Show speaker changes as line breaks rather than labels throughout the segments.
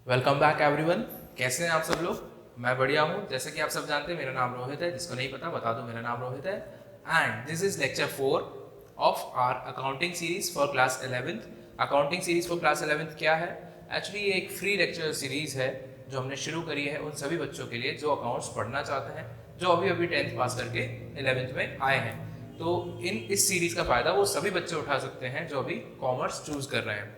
Welcome back everyone. कैसे हैं आप सब लोग? मैं बढ़िया हूँ। जैसे कि आप सब जानते हैं मेरा नाम रोहित है, जिसको नहीं पता बता दो मेरा नाम रोहित है। And this is lecture 4 of our accounting series for class 11th। Accounting series for class 11th क्या है? एक्चुअली ये एक फ्री लेक्चर सीरीज है जो हमने शुरू करी है उन सभी बच्चों के लिए जो अकाउंट्स पढ़ना चाहते हैं, जो अभी अभी 10th पास करके 11th में आए हैं। तो इस सीरीज का फ़ायदा वो सभी बच्चे उठा सकते हैं जो अभी कॉमर्स चूज़ कर रहे हैं।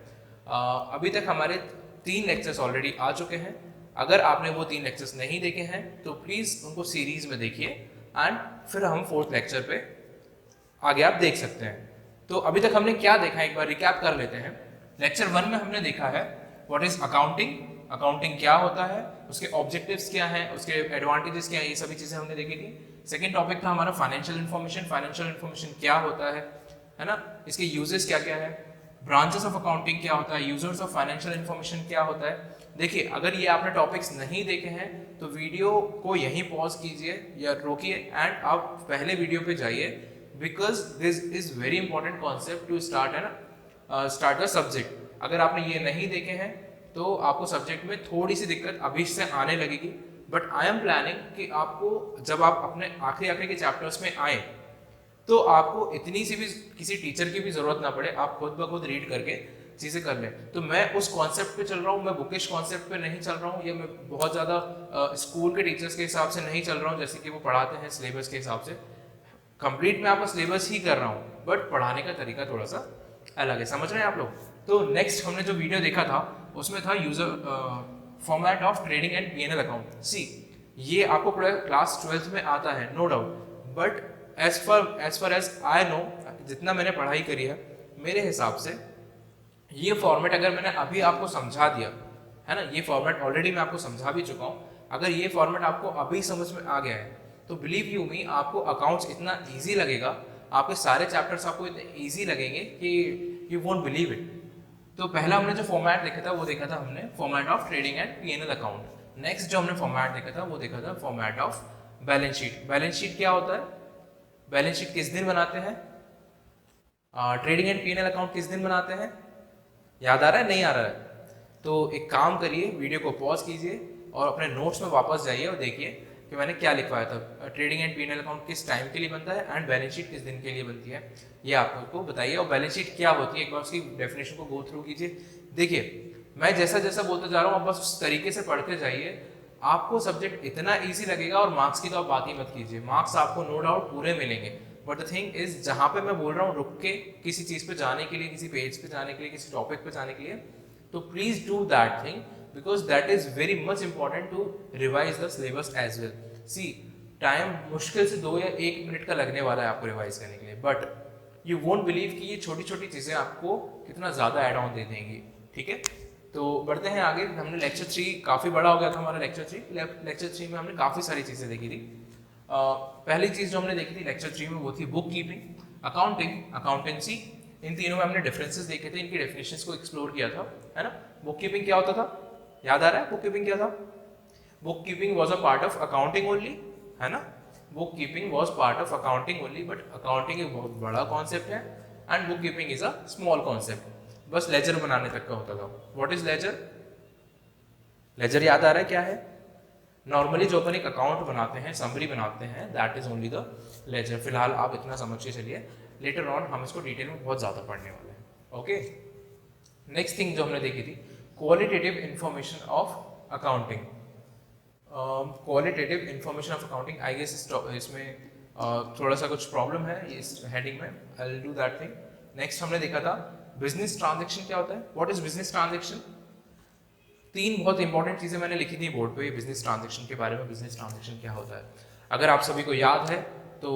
अभी तक हमारे 3 लेक्चर्स ऑलरेडी आ चुके हैं। अगर आपने वो 3 लेक्चर्स नहीं देखे हैं तो प्लीज़ उनको सीरीज में देखिए एंड फिर हम 4th लेक्चर पे आगे आप देख सकते हैं। तो अभी तक हमने क्या देखा है एक बार रिकैप कर लेते हैं। लेक्चर 1 में हमने देखा है व्हाट इज अकाउंटिंग, अकाउंटिंग क्या होता है, उसके ऑब्जेक्टिव्स क्या हैं, उसके एडवांटेजेस क्या हैं, ये सभी चीज़ें हमने देखी थी। सेकेंड टॉपिक था हमारा फाइनेंशियल इन्फॉर्मेशन। फाइनेंशियल इन्फॉर्मेशन क्या होता है ना, इसके यूजेस क्या क्या है, ब्रांचेस ऑफ अकाउंटिंग क्या होता है, यूजर्स ऑफ फाइनेंशियल इन्फॉर्मेशन क्या होता है। देखिए, अगर ये आपने टॉपिक्स नहीं देखे हैं तो वीडियो को यहीं पॉज कीजिए या रोकिए एंड आप पहले वीडियो पे जाइए, because this is very important concept to start the subject. अगर आपने ये नहीं देखे हैं तो आपको सब्जेक्ट में थोड़ी सी दिक्कत अभी से आने लगेगी, बट आई एम प्लानिंग कि आपको जब आप अपने आखिरी आखिरी के चैप्टर्स में आए तो आपको इतनी सी भी किसी टीचर की भी जरूरत ना पड़े, आप खुद ब खुद रीड करके चीज़ें कर लें। तो मैं उस कॉन्सेप्ट पे चल रहा हूँ, मैं बुकिश कॉन्सेप्ट पे नहीं चल रहा हूँ, या मैं बहुत ज़्यादा स्कूल के टीचर्स के हिसाब से नहीं चल रहा हूँ जैसे कि वो पढ़ाते हैं सिलेबस के हिसाब से। कंप्लीट मैं आपका सिलेबस ही कर रहा हूँ, बट पढ़ाने का तरीका थोड़ा सा अलग है। समझ रहे हैं आप लोग? तो नेक्स्ट हमने जो वीडियो देखा था उसमें था user format of trading and P&L account. See, ये आपको क्लास 12th में आता है no doubt, but as I know, जितना मैंने पढ़ाई करी है, मेरे हिसाब से ये फॉर्मेट अगर मैंने अभी आपको समझा दिया है ना, ये फॉर्मेट ऑलरेडी मैं आपको समझा भी चुका हूँ, अगर ये फॉर्मेट आपको अभी समझ में आ गया है तो बिलीव यू मी आपको अकाउंट्स इतना ईजी लगेगा, आपके सारे चैप्टर्स आपको इतने ईजी लगेंगे कि यू वोंट बिलीव इट। तो पहला हमने जो फॉर्मेट देखा था वो देखा था हमने format of trading and P&L account. Next जो हमने फॉर्मेट देखा था वो देखा था format of balance sheet. Balance sheet क्या होता है, बैलेंस शीट किस दिन बनाते हैं, ट्रेडिंग एंड P&L अकाउंट किस दिन बनाते हैं, याद आ रहा है नहीं आ रहा है? तो एक काम करिए, वीडियो को पॉज कीजिए और अपने नोट्स में वापस जाइए और देखिए कि मैंने क्या लिखवाया था। ट्रेडिंग एंड P&L अकाउंट किस टाइम के लिए बनता है एंड बैलेंस शीट किस दिन के लिए बनती है, ये आपको बताइए। और बैलेंस शीट क्या होती है एक बार उसकी डेफिनेशन को गो थ्रू कीजिए। देखिए, मैं जैसा जैसा बोलते जा रहा हूँ आप बस उस तरीके से पढ़ते जाइए, आपको सब्जेक्ट इतना ईजी लगेगा। और मार्क्स की तो आप बात ही मत कीजिए, मार्क्स आपको नो डाउट पूरे मिलेंगे, बट द थिंग इज जहाँ पे मैं बोल रहा हूँ रुक के किसी चीज़ पे जाने के लिए, किसी पेज पे जाने के लिए, किसी टॉपिक पे जाने के लिए, तो please do that thing because that is very much important to revise the syllabus as well. See, time मुश्किल से 2 या 1 मिनट का लगने वाला है आपको रिवाइज करने के लिए, बट यू वोंट बिलीव कि ये छोटी छोटी चीज़ें आपको कितना ज़्यादा एड ऑन दे देंगी। ठीक है, तो बढ़ते हैं आगे। हमने लेक्चर 3, काफ़ी बड़ा हो गया था हमारा लेक्चर 3। लेक्चर 3 में हमने काफ़ी सारी चीज़ें देखी थी। पहली चीज़ जो हमने देखी थी लेक्चर 3 में वो थी बुक कीपिंग, अकाउंटिंग, अकाउंटेंसी। इन तीनों में हमने डिफरेंसेस देखे थे, इनकी डेफिनेशंस को एक्सप्लोर किया था, है ना। बुक कीपिंग क्या होता था, याद आ रहा है? बुक कीपिंग क्या था? Book keeping was a part of accounting only, है ना। Book keeping was part of accounting only, but accounting एक बहुत बड़ा कॉन्सेप्ट है and book keeping is a small concept. बस लेजर बनाने तक का होता था। What is laser? लेजर याद आ रहा है क्या है? नॉर्मली जो अपन एक अकाउंट बनाते हैं, समरी बनाते हैं, that is only the ledger. फिलहाल आप इतना समझ के चलिए, लेटर ऑन हम इसको डिटेल में बहुत ज़्यादा पढ़ने वाले हैं। ओके, नेक्स्ट थिंग जो हमने देखी थी qualitative information of accounting. Qualitative information of accounting, I guess इसमें थोड़ा सा कुछ प्रॉब्लम है इस हेडिंग में, I will do that thing. Next हमने देखा था बिजनेस ट्रांजेक्शन क्या होता है, व्हाट इज बिजनेस ट्रांजेक्शन। 3 बहुत इंपॉर्टेंट चीज़ें मैंने लिखी थी बोर्ड पे बिजनेस ट्रांजेक्शन के बारे में। बिजनेस ट्रांजेक्शन क्या होता है, अगर आप सभी को याद है तो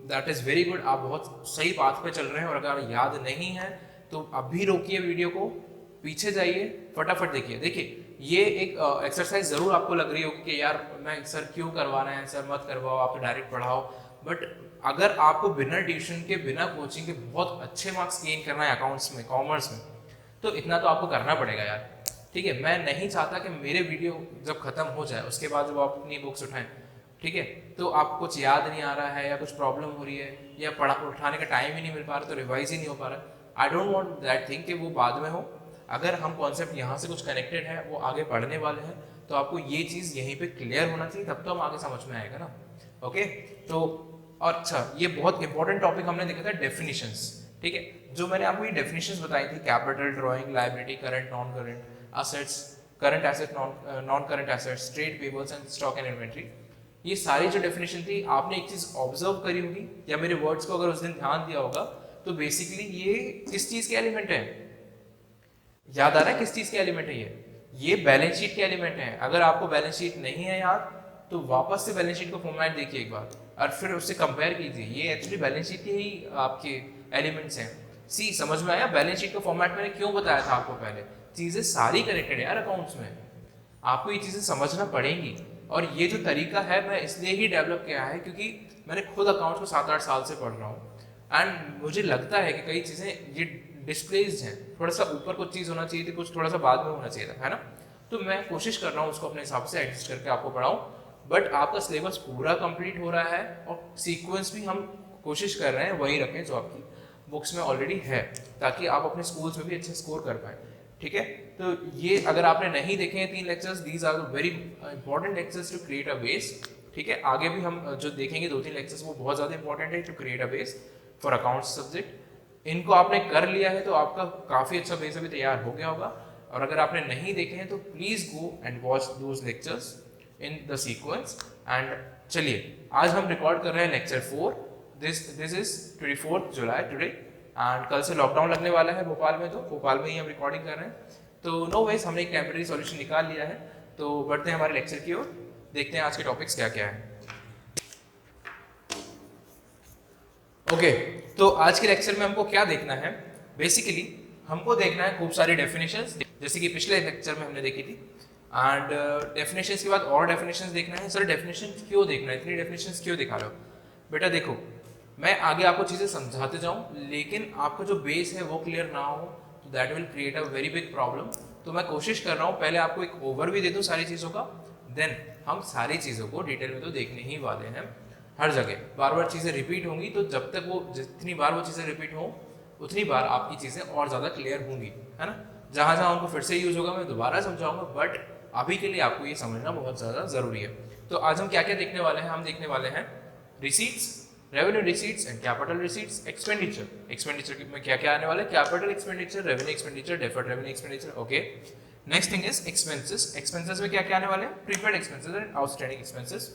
दैट इज़ वेरी गुड, आप बहुत सही बात पे चल रहे हैं। और अगर याद नहीं है तो अभी रोकिए वीडियो को, पीछे जाइए, फटाफट देखिए। देखिए, ये एक एक्सरसाइज ज़रूर आपको लग रही होगी कि यार मैं सर क्यों करवा रहे हैं, सर मत करवाओ, आप तो डायरेक्ट पढ़ाओ। बट अगर आपको बिना ट्यूशन के, बिना कोचिंग के बहुत अच्छे मार्क्स गेन करना है अकाउंट्स में, कॉमर्स में, तो इतना तो आपको करना पड़ेगा यार। ठीक है, मैं नहीं चाहता कि मेरे वीडियो जब खत्म हो जाए उसके बाद जब आप अपनी बुक्स उठाएं, ठीक है, तो आपको कुछ याद नहीं आ रहा है या कुछ प्रॉब्लम हो रही है या पढ़ा उठाने का टाइम ही नहीं मिल पा रहा, तो रिवाइज ही नहीं हो पा रहा। I don't want that thing कि वो बाद में हो। अगर हम कॉन्सेप्ट यहाँ से कुछ कनेक्टेड है वो आगे पढ़ने वाले हैं तो आपको ये चीज़ यहीं पे क्लियर होना चाहिए, तब तो हम आगे समझ में आएगा ना। ओके, तो अच्छा ये बहुत इंपॉर्टेंट टॉपिक हमने देखा था डेफिनेशंस, ठीक है। जो मैंने आपको ये डेफिनेशंस बताई थी, capital, drawing, liability, current, non current assets, current asset, non current assets, trade payables and stock and inventory, ये सारी जो डेफिनेशन थी आपने एक चीज ऑब्जर्व करी होगी या मेरे वर्ड्स को अगर उस दिन ध्यान दिया होगा तो बेसिकली ये किस चीज के एलिमेंट है, याद आ रहा है किस चीज के एलिमेंट है ये बैलेंस शीट के एलिमेंट है। अगर आपको बैलेंस शीट नहीं है याद तो वापस से बैलेंस शीट को फॉर्मेट देखिए एक बार और फिर उससे कंपेयर कीजिए, ये एक्चुअली बैलेंस शीट के ही आपके एलिमेंट्स हैं। सी समझ में आया बैलेंस शीट का फॉर्मेट मैंने क्यों बताया था आपको, पहले चीजें सारी कनेक्टेड है यार अकाउंट्स में, आपको ये चीजें समझना पड़ेंगी। और ये जो तरीका है मैं इसलिए ही डेवलप किया है क्योंकि मैंने खुद अकाउंट्स को 7-8 साल से पढ़ रहा हूँ एंड मुझे लगता है कि कई चीज़ें ये डिस्प्लेस्ड हैं, थोड़ा सा ऊपर कुछ चीज़ होना चाहिए थी, कुछ थोड़ा सा बाद में होना चाहिए था, है ना। तो मैं कोशिश कर रहा हूँ उसको अपने हिसाब से एडजस्ट करके आपको पढ़ाऊँ, बट आपका सिलेबस पूरा कंप्लीट हो रहा है और सीक्वेंस भी हम कोशिश कर रहे हैं वही रखें जो आपकी बुक्स में ऑलरेडी है, ताकि आप अपने स्कूल्स में भी अच्छे स्कोर कर पाएँ, ठीक है। तो ये अगर आपने नहीं देखे हैं 3 lectures, these are very important lectures to create a base, ठीक है। आगे भी हम जो देखेंगे 2-3 लेक्चर्स वो बहुत ज़्यादा इंपॉर्टेंट है to create a base for accounts subject. इनको आपने कर लिया है तो आपका काफ़ी अच्छा बेस अभी तैयार हो गया होगा, और अगर आपने नहीं देखे हैं तो please go and watch those lectures in the sequence. And चलिए आज हम रिकॉर्ड कर रहे हैं lecture 4, this is 24 July today, and कल से लॉकडाउन लगने वाला है भोपाल में, तो भोपाल में ही हम रिकॉर्डिंग कर रहे हैं। तो नो वेज हमने एक टेम्परेरी सॉल्यूशन निकाल लिया है, तो बढ़ते हैं हमारे लेक्चर की ओर, देखते हैं आज के टॉपिक्स क्या क्या है। ओके, तो आज के लेक्चर में हमको क्या देखना है, बेसिकली हमको देखना है खूब सारी डेफिनेशंस जैसे कि पिछले लेक्चर में हमने देखी थी, एंड डेफिनेशंस के बाद और डेफिनेशंस देखना है। सर डेफिनेशन क्यों देखना है, इतनी डेफिनेशंस क्यों दिखा रहे हो? बेटा देखो मैं आगे आपको चीज़ें समझाते जाऊँ लेकिन आपका जो बेस है वो क्लियर ना हो तो that will create a very big problem. तो मैं कोशिश कर रहा हूँ पहले आपको एक ओवरव्यू दे दूँ सारी चीज़ों का, देन हम सारी चीज़ों को डिटेल में तो देखने ही वाले हैं। हर जगह बार बार चीज़ें रिपीट होंगी, तो जब तक वो जितनी बार वो चीज़ें रिपीट हों उतनी बार आपकी चीज़ें और ज़्यादा क्लियर होंगी, है ना। जहाँ जहाँ उनको फिर से यूज होगा मैं दोबारा समझाऊंगा, बट अभी के लिए आपको ये समझना बहुत ज़्यादा ज़रूरी है। तो आज हम क्या क्या देखने वाले हैं, हम देखने वाले हैं receipts, revenue receipts and capital receipts, expenditure, expenditure में क्या क्या आने वाला है, capital expenditure, revenue expenditure, deferred revenue expenditure, okay. Next thing is expenses, expenses में क्या क्या आने वाले हैं, prepaid expenses and outstanding expenses,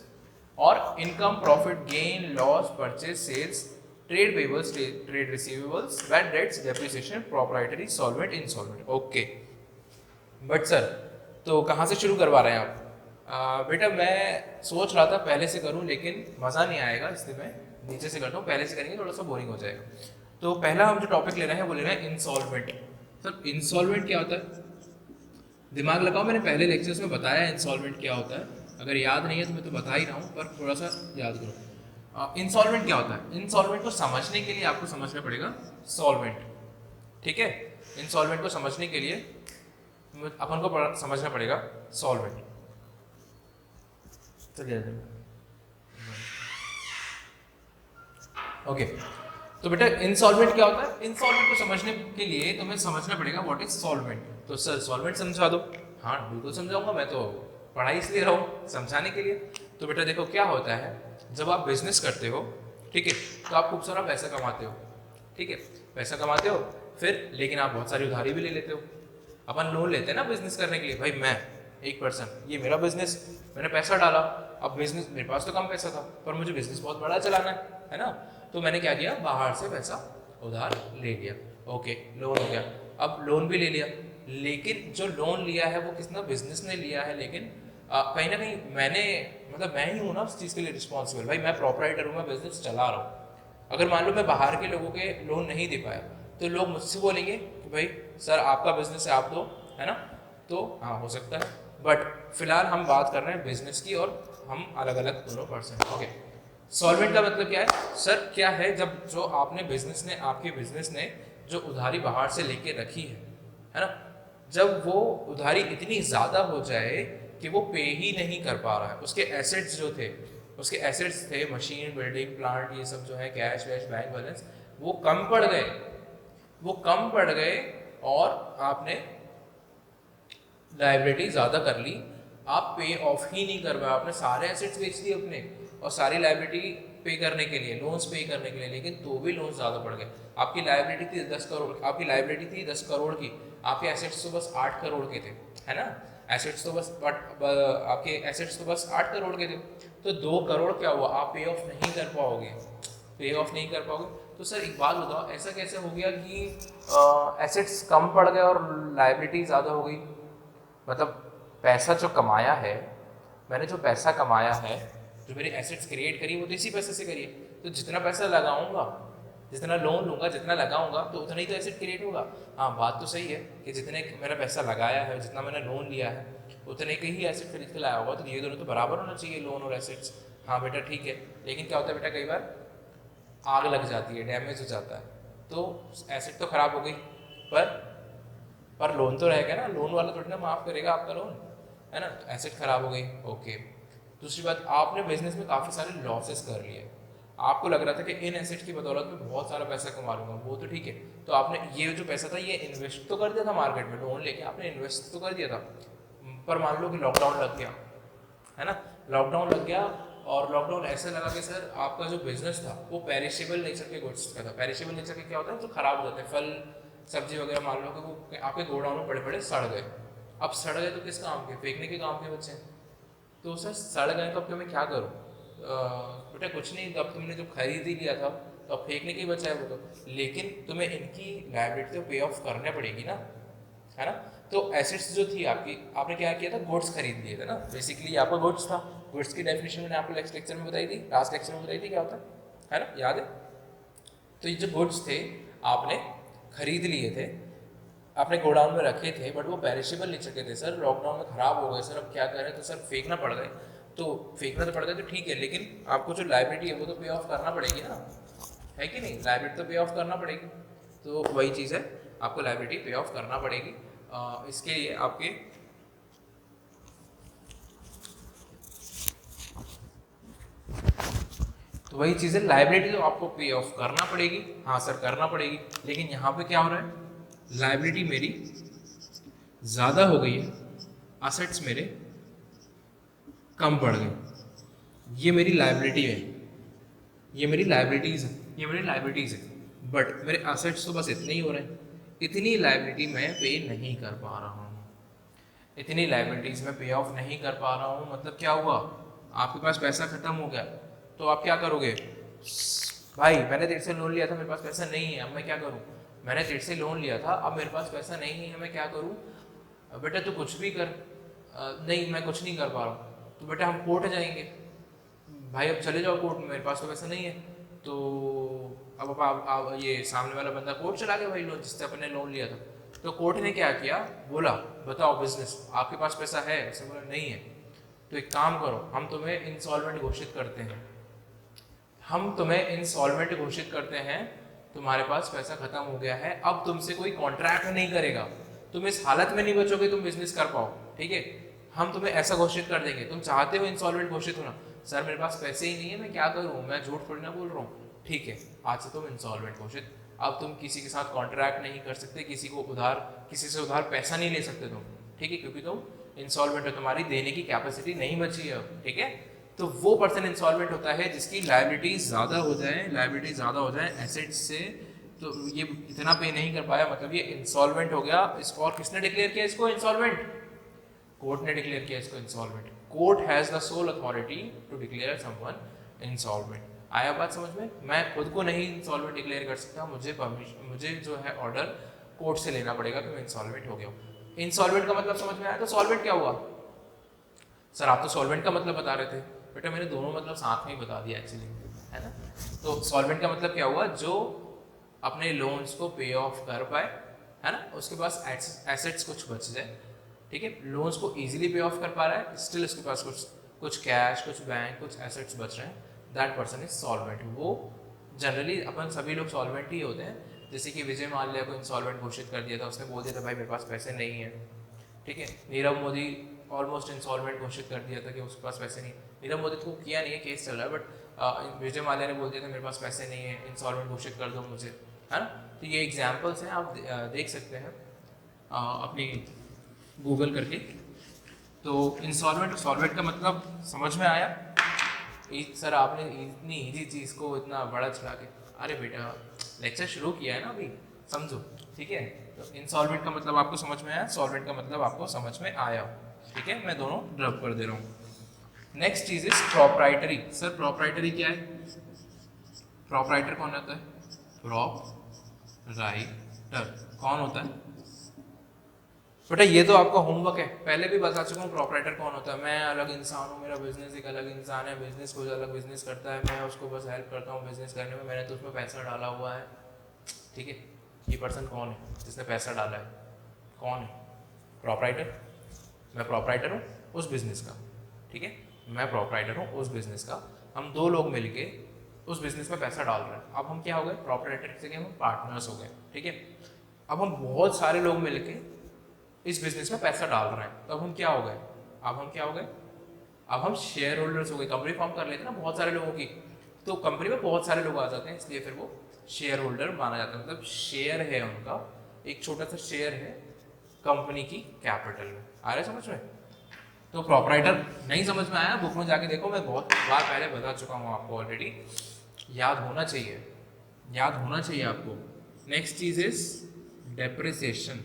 और income, profit, gain, loss, purchase, sales, trade payables, trade receivables, bad debts, depreciation, proprietary, solvent, insolvent, okay. But sir तो कहाँ से शुरू करवा रहे हैं आप? बेटा मैं सोच रहा था पहले से करूं लेकिन मज़ा नहीं आएगा, इसलिए मैं नीचे से करता हूँ, पहले से करेंगे थोड़ा सा बोरिंग हो जाएगा। तो पहला हम जो टॉपिक ले रहे हैं वो ले रहे हैं इंसॉल्वेंट। सर इंसॉल्वेंट क्या होता है? दिमाग लगाओ, मैंने पहले लेक्चर्स में बताया इंसॉल्वेंट क्या होता है, अगर याद नहीं है तो मैं तो बता ही रहा हूँ पर थोड़ा सा याद करो। इंसॉल्वेंट क्या होता है? इंसॉल्वेंट को समझने के लिए आपको समझना पड़ेगा सॉल्वेंट, ठीक है। इंसॉल्वेंट को समझने के लिए अपन को समझना पड़ेगा सॉल्वेंट। चलिए ओके, तो बेटा इंसॉल्वेंट क्या होता है? इंसॉल्वेंट को समझने के लिए तुम्हें समझना पड़ेगा व्हाट इज सॉल्वेंट। तो सर सॉल्वेंट समझा दो। हाँ बिल्कुल समझाऊंगा, मैं तो पढ़ाई इसलिए रहा हूँ समझाने के लिए। तो बेटा देखो क्या होता है, जब आप बिजनेस करते हो, ठीक है, तो आप खूब सारा पैसा कमाते हो, ठीक है, पैसा कमाते हो फिर लेकिन आप बहुत सारी उधारी भी ले लेते हो। अपन लोन लेते हैं ना बिजनेस करने के लिए, भाई मैं एक पर्सन, ये मेरा बिजनेस, मैंने पैसा डाला, अब बिजनेस मेरे पास तो कम पैसा था पर मुझे बिजनेस बहुत बड़ा चलाना है ना, तो मैंने क्या किया, बाहर से पैसा उधार ले लिया, ओके लोन हो गया। अब लोन भी ले लिया, लेकिन जो लोन लिया है वो किसने, बिजनेस ने लिया है, लेकिन कहीं ना कहीं मैंने, मतलब मैं ही हूँ ना उस चीज़ के लिए रिस्पॉन्सिबल, भाई मैं प्रॉपराइटर हूँ, मैं बिजनेस चला रहा हूँ। अगर मान लो मैं बाहर के लोगों के लोन नहीं दे पाया तो लोग मुझसे बोलेंगे कि भाई सर आपका बिजनेस है आप दो, है ना। तो हाँ हो सकता है, बट फिलहाल हम बात कर रहे हैं बिजनेस की और हम अलग अलग दोनों पर्सन, ओके। सॉल्वेंट का मतलब क्या है? सर क्या है, जब जो आपने बिजनेस ने, आपके बिजनेस ने जो उधारी बाहर से लेके रखी है ना, जब वो उधारी इतनी ज़्यादा हो जाए कि वो पे ही नहीं कर पा रहा है, उसके एसेट्स जो थे, उसके एसेट्स थे मशीन, बिल्डिंग, प्लांट, ये सब जो है, कैश वैश, बैंक बैलेंस, वो कम पड़ गए, वो कम पड़ गए और आपने लाइबिलिटी ज़्यादा कर ली, आप पे ऑफ ही नहीं कर पाए, आपने सारे एसेट्स बेच दिए अपने और सारी लाइबिलिटी पे करने के लिए, लोन्स पे करने के लिए, लेकिन तो भी लोन ज़्यादा बढ़ गए। आपकी लाइबिलिटी थी 10 करोड़, आपकी लाइबिलिटी थी 10 करोड़ की, आपके एसेट्स तो बस 8 करोड़ के थे, है ना। एसेट्स तो बस आपके एसेट्स तो बस 8 करोड़ के थे, तो 2 करोड़ क्या हुआ, आप पे ऑफ नहीं कर पाओगे, पे ऑफ नहीं कर पाओगे। तो सर एक बात बताओ, ऐसा कैसे हो गया कि एसेट्स कम पड़ गए और लाइबिलिटी ज़्यादा हो गई? मतलब पैसा जो कमाया है, मैंने जो पैसा कमाया है, जो मेरी एसेट्स क्रिएट करी, वो तो इसी पैसे से करी है। तो जितना पैसा लगाऊंगा, जितना लोन लूंगा, जितना लगाऊंगा, तो उतना ही तो एसेट क्रिएट होगा। हाँ, बात तो सही है कि जितने मैंने पैसा लगाया है, जितना मैंने लोन लिया है, उतने के ही एसेट खरीद के लाया होगा। तो ये दोनों तो बराबर होना चाहिए, लोन और एसेट्स। हाँ बेटा ठीक है, लेकिन क्या होता है बेटा, कई बार आग लग जाती है, डैमेज हो जाता है, तो एसेट तो खराब हो गई, पर लोन तो रहेगा ना, लोन वाला थोड़ी ना माफ़ करेगा आपका लोन, है ना। तो एसेट खराब हो गई, ओके। दूसरी बात, आपने बिजनेस में काफ़ी सारे लॉसेस कर लिए, आपको लग रहा था कि इन एसेट की बदौलत में बहुत सारा पैसा कमा लूंगा, वो तो ठीक है। तो आपने ये जो पैसा था ये इन्वेस्ट तो कर दिया था मार्केट में, लोन लेके आपने इन्वेस्ट तो कर दिया था, पर मान लो कि लॉकडाउन लग गया, है ना। लॉकडाउन लग गया और लॉकडाउन ऐसे लगा कि सर आपका जो बिजनेस था वो पेरिशेबल नेचर के गुड्स का था। पेरिशेबल नेचर के क्या होता है, जो खराब हो जाते हैं, फल सब्जी वगैरह, मान लो कि वो आपके गोडाउन में पड़े पड़े सड़ गए। अब सड़ गए तो किस काम के, फेंकने के काम के बच्चे हैं। तो सर सड़ गए तो अब मैं क्या करूँ? बेटा कुछ नहीं, अब तुमने जो खरीद ही लिया था तो अब फेंकने के बचा है वो तो, लेकिन तुम्हें इनकी लायबिलिटी तो पे ऑफ करने पड़ेगी ना, है ना। तो एसेट्स जो थी आपकी, आपने क्या किया था, गुड्स खरीद लिए थे ना, बेसिकली आपका गुड्स था। गुड्स की डेफिनेशन मैंने आपको नेक्स्ट लेक्चर में बताई थी, लास्ट लेक्चर में बताई थी, क्या होता है ना, याद है। तो ये जो गुड्स थे आपने खरीद लिए थे, आपने गोडाउन में रखे थे, बट वो पेरिशेबल नेचर के थे। सर लॉकडाउन में ख़राब हो गए सर, अब क्या करें, तो सर फेंकना पड़ गए। तो फेंकना तो पड़ गए तो ठीक है, लेकिन आपको जो लाइबिलिटी है वो तो पे ऑफ करना पड़ेगी ना, है कि नहीं। लाइबिलिटी तो पे ऑफ करना पड़ेगी, तो वही चीज़ है, आपको लाइबिलिटी पे ऑफ करना पड़ेगी। इसके लिए आपके तो वही चीज़ है, लाइबिलिटी तो आपको पे ऑफ करना पड़ेगी, हाँ सर करना पड़ेगी। लेकिन यहाँ पे क्या हो रहा है, लाइबिलिटी मेरी ज़्यादा हो गई है, असेट्स मेरे कम पड़ गए। ये मेरी लाइबिलिटी है, ये मेरी लाइबिलिटीज़ है, ये मेरी लाइबिलिटीज़ है, बट मेरे असेट्स तो बस इतने ही हो रहे हैं। इतनी लाइबिलिटी मैं पे नहीं कर पा रहा हूँ, इतनी लाइबिलिटीज़ में पे ऑफ नहीं कर पा रहा हूँ। मतलब क्या हुआ, आपके पास पैसा ख़त्म हो गया, तो आप क्या करोगे? भाई मैंने तेरे से लोन लिया था, मेरे पास पैसा नहीं है, अब मैं क्या करूँ? मैंने तेरे से लोन लिया था, अब मेरे पास पैसा नहीं है, मैं क्या करूँ? बेटा तू कुछ भी कर। नहीं मैं कुछ नहीं कर पा रहा हूँ। तो बेटा हम कोर्ट जाएंगे। भाई अब चले जाओ कोर्ट में, मेरे पास तो पैसा नहीं है। तो अब आप ये सामने वाला बंदा कोर्ट चला गया भाई, लोन जिससे अपने लोन लिया था। तो कोर्ट ने क्या किया, बोला बताओ बिजनेस आपके पास पैसा है? ऐसे बोला नहीं है। तो एक काम करो, हम तुम्हें इंसॉल्वेंट घोषित करते हैं, हम तुम्हें इंसॉल्वेंट घोषित करते हैं, तुम्हारे पास पैसा खत्म हो गया है, अब तुमसे कोई कॉन्ट्रैक्ट नहीं करेगा, तुम इस हालत में नहीं बचोगे तुम बिजनेस कर पाओ, ठीक है। हम तुम्हें ऐसा घोषित कर देंगे, तुम चाहते हो इंसॉल्वेंट घोषित होना? सर मेरे पास पैसे ही नहीं है, मैं क्या करूँ, मैं झूठ थोड़ी ना बोल रहा हूँ। ठीक है, आज से तुम इंसॉल्वेंट घोषित। अब तुम किसी के साथ कॉन्ट्रैक्ट नहीं कर सकते, किसी से उधार पैसा नहीं ले सकते तुम, ठीक है, क्योंकि तुम इंसॉल्वेंट हो, तुम्हारी देने की कैपेसिटी नहीं बची है, ठीक है। तो वो पर्सन इंसॉल्वेंट होता है जिसकी लायबिलिटी ज़्यादा हो जाए, लायबिलिटी ज़्यादा हो जाए एसेट्स से, तो ये इतना पे नहीं कर पाया, मतलब ये इंसॉल्वेंट हो गया। इसको और किसने डिक्लेयर किया इसको इंसॉल्वेंट? कोर्ट ने डिक्लेयर किया इसको insolvent. Court has the sole authority to declare someone insolvent. आया बात समझ में? मैं खुद को नहीं इंसॉल्वेंट डिक्लेयर कर सकता, मुझे जो है ऑर्डर कोर्ट से लेना पड़ेगा कि मैं इंसॉल्वेंट हो गया हूँ। इंसॉल्वेंट का मतलब समझ में आया? तो सॉल्वेंट क्या हुआ? सर आप तो सॉल्वेंट का मतलब बता रहे थे। बेटा मैंने दोनों मतलब साथ में ही बता दिया एक्चुअली, है ना। तो सॉल्वेंट का मतलब क्या हुआ, जो अपने लोन्स को पे ऑफ कर पाए, है ना, उसके पास एसेट्स कुछ बच जाए, ठीक है, लोन्स को इजीली पे ऑफ कर पा रहा है, स्टिल उसके पास कुछ कैश, कुछ बैंक, कुछ एसेट्स बच रहे हैं, दैट पर्सन इज सॉल्वेंट। वो जनरली अपन सभी लोग सॉल्वेंट ही होते हैं। जैसे कि विजय माल्या को इंसॉल्वेंट घोषित कर दिया था, उसने बोल दिया था भाई मेरे पास पैसे नहीं है, ठीक है। नीरव मोदी ऑलमोस्ट इंसॉल्वेंट घोषित कर दिया था कि उसके पास पैसे नहीं। नीरव मोदी को किया नहीं है, केस चल रहा है, बट विजय माल्या ने बोल दिया था मेरे पास पैसे नहीं है, इंसॉल्वेंट घोषित कर दो मुझे, है ना। तो ये एग्जाम्पल्स हैं, आप देख सकते हैं अपनी गूगल करके। तो इंसॉल्वेंट और सॉल्वेंट का मतलब समझ में आया? सर आपने इतनी इजी चीज़ को इतना बड़ा चढ़ा के, अरे बेटा लेक्चर शुरू किया है ना अभी, समझो, ठीक है। तो इंसॉल्वेंट का मतलब आपको समझ में आया, सॉल्वेंट का मतलब आपको समझ में आया, ठीक है। मैं दोनों ड्रॉप कर दे रहा हूँ। नेक्स्ट चीज इज प्रोप्राइटरी। सर प्रोप्राइटरी क्या है? प्रोप्राइटर कौन होता है? प्रोप्राइटर कौन होता है बेटा? ये तो आपका होमवर्क है, पहले भी बता चुका हूँ प्रोप्राइटर कौन होता है। मैं अलग इंसान हूँ, मेरा बिजनेस एक अलग इंसान है, बिजनेस कोई अलग बिजनेस करता है, मैं उसको बस हेल्प करता हूँ बिजनेस करने में, मैंने तो उसमें पैसा डाला हुआ है, ठीक है। ये पर्सन कौन है जिसने पैसा डाला है? कौन है? प्रोप्राइटर। मैं प्रोप्राइटर हूँ उस बिजनेस का, ठीक है। मैं प्रोप्राइटर हूँ उस बिजनेस का, हम दो लोग मिलके उस बिजनेस में पैसा डाल रहे हैं। अब हम क्या हो गए? प्रोप्राइटर से हम पार्टनर्स हो गए, ठीक है। अब हम बहुत सारे लोग मिलके इस बिजनेस में पैसा डाल रहे हैं, तो अब हम क्या हो गए? अब हम क्या हो गए? अब हम शेयर होल्डर्स हो गए। कंपनी फॉर्म कर लेते हैं ना बहुत सारे लोगों की, तो कंपनी में बहुत सारे लोग आ जाते हैं, इसलिए फिर वो शेयर होल्डर माना जाता है। मतलब शेयर है उनका, एक छोटा सा शेयर है कंपनी की कैपिटल में। आ रहा है समझ में? तो प्रोप्राइटर नहीं समझ में आया, बुक में जाके देखो, मैं बहुत बार पहले बता चुका हूँ आपको ऑलरेडी, याद होना चाहिए, याद होना चाहिए आपको। नेक्स्ट चीज इज डेप्रिसिएशन।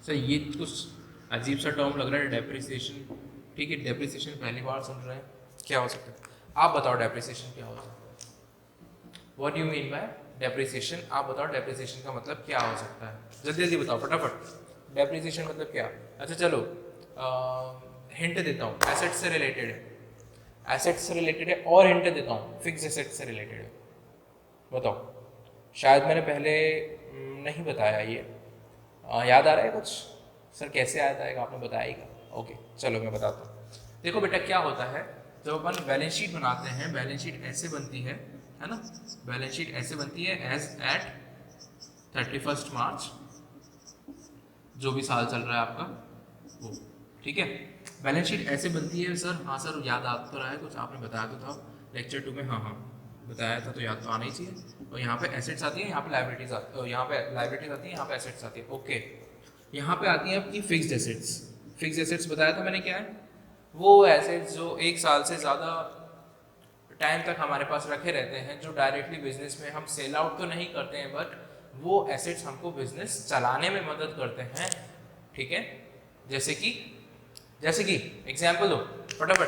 सर ये कुछ अजीब सा टर्म लग रहा है, डेप्रिसिएशन, ठीक है। डेप्रिसिएशन पहली बार सुन रहे हैं, क्या हो सकता है? आप बताओ डेप्रिसिएशन क्या हो सकता है? What do you mean by depreciation? आप बताओ डेप्रिसिएशन का मतलब क्या हो सकता है, जल्दी जल्दी बताओ फटाफट। डेप्रिसिएशन मतलब क्या? अच्छा चलो हिंट देता हूँ, एसेट से रिलेटेड है, एसेट से रिलेटेड है, और हिंट देता हूँ फिक्स एसेट से रिलेटेड है। बताओ, शायद मैंने पहले नहीं बताया ये, याद आ रहा है कुछ? सर कैसे याद आएगा, आपने बताया ही का। ओके चलो मैं बताता हूँ। देखो बेटा क्या होता है, जब अपन बैलेंस शीट बनाते हैं, बैलेंस शीट ऐसे बनती है ना? बैलेंस शीट ऐसे बनती है एज एट 31 मार्च, जो भी साल चल रहा है आपका वो, ठीक है। बैलेंस शीट ऐसे बनती है सर। हाँ सर याद आ तो रहा है कुछ, आपने बताया तो था लेक्चर 2 में, हाँ हाँ बताया था, तो याद तो आना ही चाहिए। और यहाँ पे एसेट्स आती है, यहाँ पे लाइबिलिटीज आती है, यहाँ पे लाइबिलिटीज आती है, यहाँ पे एसेट्स आती है, ओके। यहाँ पे आती है आपकी फिक्स्ड एसेट्स। फिक्स्ड एसेट्स बताया था मैंने क्या है? वो एसेट्स जो एक साल से ज़्यादा टाइम तक हमारे पास रखे रहते हैं, जो डायरेक्टली बिजनेस में हम सेल आउट तो नहीं करते हैं, बट वो एसेट्स हमको बिजनेस चलाने में मदद करते हैं, ठीक है। जैसे कि एग्जाम्पल दो फटाफट,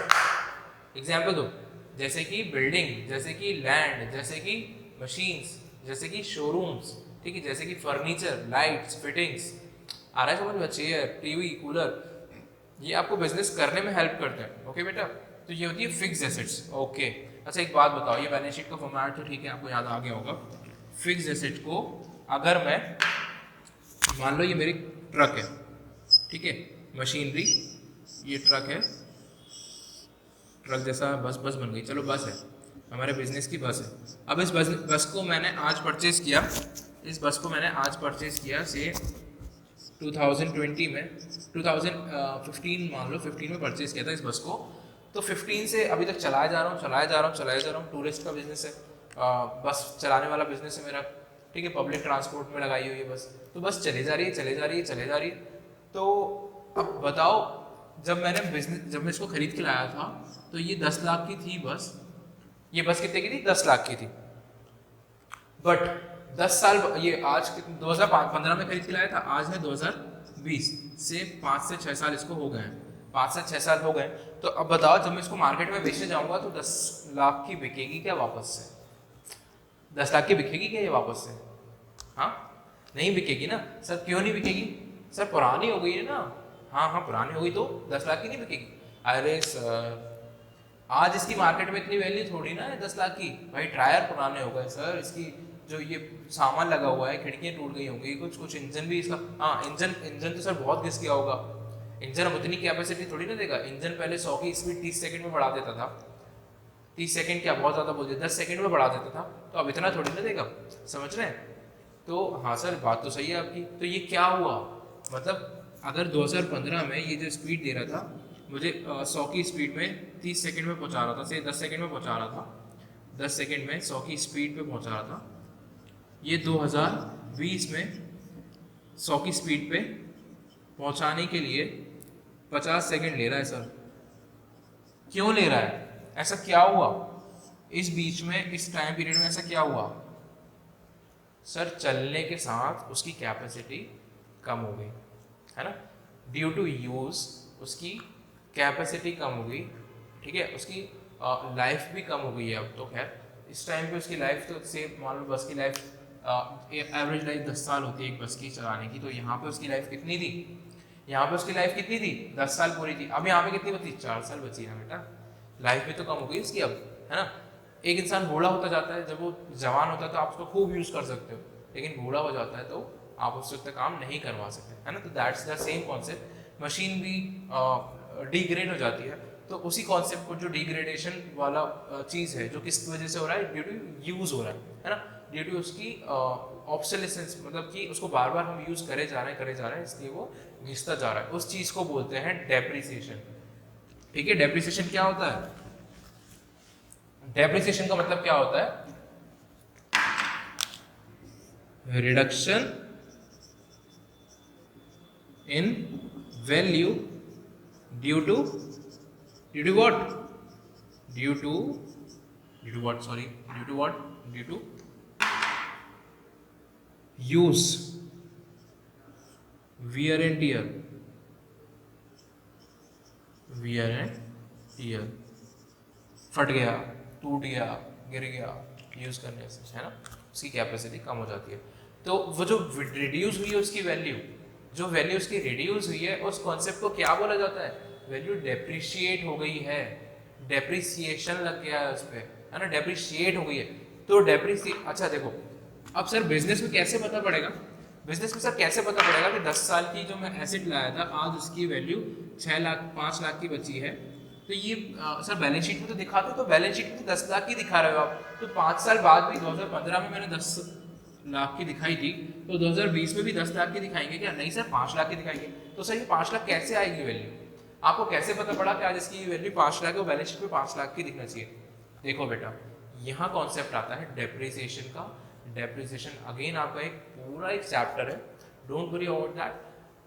एग्जाम्पल दो। जैसे कि बिल्डिंग, जैसे कि लैंड, जैसे कि मशीन्स, जैसे कि शोरूम्स, ठीक है, जैसे कि फर्नीचर, लाइट्स, फिटिंग्स। आ रहा है समझ में? चेयर, टीवी, कूलर, ये आपको बिजनेस करने में हेल्प करते हैं, ओके बेटा। तो ये होती है फिक्स्ड एसेट्स, ओके। अच्छा एक बात बताओ, ये बैलेंस शीट का फॉर्मेट तो ठीक है आपको याद आ गया होगा। फिक्स्ड एसेट को अगर मैं मान लो ये मेरी ट्रक है, ठीक है, मशीनरी, ये ट्रक है, ट्रक जैसा बस बन गई, चलो बस है, हमारे बिजनेस की बस है। अब इस बस को मैंने आज परचेज किया, इस बस को मैंने आज परचेज किया से 2020 में, 2015 मान लो 15 में परचेज किया था इस बस को। तो 15 से अभी तक चलाया जा रहा हूँ। टूरिस्ट का बिजनेस है, बस चलाने वाला बिजनेस है मेरा, ठीक है। पब्लिक ट्रांसपोर्ट में लगाई हुई है बस, तो बस चले जा रही है। तो अब बताओ, जब मैं इसको खरीद के लाया था तो ये 10 लाख की थी बस। ये बस कितने की थी? 10 लाख की थी। बट 10 साल, ये आज 2015 में खरीद के लाया था, आज है 2020, से 5 से 6 साल इसको हो गए हैं, 5 से 6 साल हो गए। तो अब बताओ, जब मैं इसको मार्केट में बेचने जाऊंगा तो 10 लाख की बिकेगी क्या वापस से? 10 लाख की बिकेगी क्या ये वापस से? हाँ नहीं बिकेगी ना सर। क्यों नहीं बिकेगी सर? पुरानी हो गई है ना। हाँ पुरानी हो गई तो 10 लाख की नहीं बिकेगी। अरे सर आज इसकी मार्केट में इतनी वैल्यू थोड़ी ना है 10 लाख की, भाई टायर पुराने हो गए सर, इसकी जो ये सामान लगा हुआ है, खिड़कियाँ टूट गई होंगी, कुछ इंजन भी इसका, हाँ इंजन तो सर बहुत घिस गया होगा। इंजन अब उतनी कैपेसिटी थोड़ी ना देगा। इंजन पहले 100 की स्पीड 30 सेकंड में बढ़ा देता था, 30 सेकंड क्या बहुत ज़्यादा बोल दिया, 10 सेकंड में बढ़ा देता था, तो अब इतना थोड़ी ना देगा, समझ रहे हैं? तो हाँ सर बात तो सही है आपकी। तो ये क्या हुआ, मतलब अगर 2015 में ये जो स्पीड दे रहा था मुझे 100 की स्पीड में 30 सेकंड में पहुंचा रहा था, से 10 सेकंड में पहुंचा रहा था, 10 सेकंड में 100 की स्पीड पे पहुंचा रहा था, ये 2020 में 100 की स्पीड पे पहुंचाने के लिए 50 सेकंड ले रहा है सर। क्यों ले रहा है? ऐसा क्या हुआ इस बीच में, इस टाइम पीरियड में ऐसा क्या हुआ? सर चलने के साथ उसकी कैपेसिटी कम हो गई, है ना, ड्यू टू यूज उसकी कैपेसिटी कम हो गई, ठीक है, उसकी लाइफ भी कम हो गई है। अब तो खैर इस टाइम पे उसकी लाइफ तो से मान लो बस की लाइफ एवरेज लाइफ 10 साल होती है एक बस की चलाने की, तो यहाँ पे उसकी लाइफ कितनी थी? यहाँ पे उसकी लाइफ कितनी थी? 10 साल पूरी थी। अब यहाँ पे कितनी बची? 4 साल बची ना बेटा, लाइफ भी तो कम हो गई उसकी अब, है ना। एक इंसान बूढ़ा होता जाता है, जब वो जवान होता है तो आप उसको खूब यूज कर सकते हो, लेकिन बूढ़ा हो जाता है तो आप उससे उतना काम नहीं करवा सकते, है ना। तो that's the same concept, machine भी डिग्रेड हो जाती है, तो उसी कॉन्सेप्ट को जो डिग्रेडेशन वाला चीज़ है जो किस वजह से हो रहा है, ड्यू टू यूज हो रहा है ना, ड्यू टू उसकी ऑब्सोलेसेंस, मतलब कि उसको बार बार हम यूज करे जा रहे हैं इसलिए वो घिसता जा रहा है। उस चीज़ को बोलते हैं डेप्रिसिएशन, ठीक है। डेप्रिसिएशन क्या होता है? डेप्रिसिएशन का मतलब क्या होता है? Reduction in value due to what? Due to what? Sorry, due to what? Due to use, wear and tear, wear and tear, फट गया, टूट गया, गिर गया, यूज करने से, है ना, उसकी कैपेसिटी कम हो जाती है। तो वो जो रिड्यूस हुई है उसकी वैल्यू, जो वैल्यू उसकी रिड्यूस हुई है, उस कॉन्सेप्ट को क्या बोला जाता है? वैल्यू डेप्रिशिएट हो गई है, डेप्रिसिएशन लग गया है उस पर, है ना, डेप्रिशिएट हो गई है। तो अच्छा देखो, अब सर बिजनेस में कैसे पता पड़ेगा? बिजनेस में सर कैसे पता पड़ेगा कि 10 साल की जो मैं एसेट लाया था आज उसकी वैल्यू 6 लाख 5 लाख की बची है? तो ये सर बैलेंस शीट में तो दिखा दो, तो बैलेंस शीट में तो 10 लाख की दिखा रहे हो आप, तो 5 साल बाद भी 2015 में मैंने 10 लाख की दिखाई थी, तो 2020 में भी 10 लाख की दिखाएंगे क्या? नहीं सर, 5 लाख की दिखाएंगे। तो सर ये 5 लाख कैसे आएगी वैल्यू? आपको कैसे पता पड़ा कि आज इसकी वैल्यू 5 लाख है और बैलेंस शीट में 5 लाख की दिखना चाहिए? देखो बेटा, यहाँ कॉन्सेप्ट आता है डेप्रिसिएशन का। डेप्रिसिएशन अगेन आपका एक पूरा एक चैप्टर है, डोंट वरी अबाउट दैट,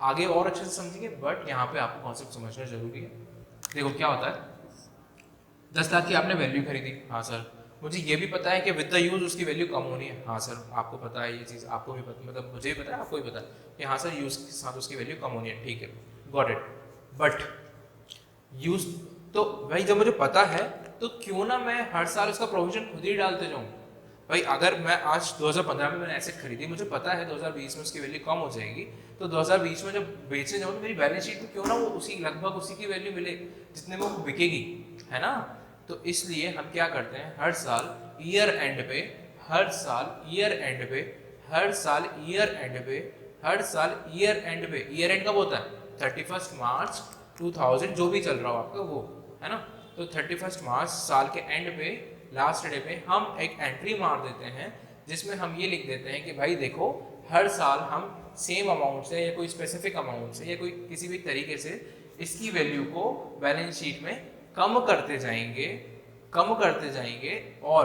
आगे और अच्छे से समझेंगे, बट यहाँ पे आपको कॉन्सेप्ट समझना जरूरी है। देखो क्या होता है, 10 लाख की आपने वैल्यू खरीदी, हाँ सर, मुझे ये भी पता है कि विद द यूज उसकी वैल्यू कम होनी है, हाँ सर, आपको पता है ये चीज़, आपको भी पता, मतलब मुझे भी पता है, आपको भी पता है कि हाँ सर यूज के साथ उसकी वैल्यू कम होनी है, ठीक है, गॉट इट। बट यूज तो भाई जब मुझे पता है तो क्यों ना मैं हर साल उसका प्रोविजन खुद ही डालते जाऊँ? भाई अगर मैं आज 2015 में मैंने एसेट खरीदी, मुझे पता है 2020 में उसकी वैल्यू कम हो जाएगी, तो 2020 में जब बेचने जाऊँ तो मेरी बैलेंस शीट में क्यों ना वो उसी लगभग उसी की वैल्यू मिले जितने में वो बिकेगी, है ना। तो इसलिए हम क्या करते हैं, हर साल ईयर एंड पे, हर साल ईयर एंड पे, हर साल ईयर एंड पे, हर साल ईयर एंड पे, ईयर एंड कब होता है? 31 मार्च 2000 जो भी चल रहा हो आपका वो, है ना। तो 31 मार्च साल के एंड पे, लास्ट डे पे हम एक एंट्री मार देते हैं जिसमें हम ये लिख देते हैं कि भाई देखो हर साल हम सेम अमाउंट से या कोई स्पेसिफिक अमाउंट से या कोई किसी भी तरीके से इसकी वैल्यू को बैलेंस शीट में कम करते जाएंगे और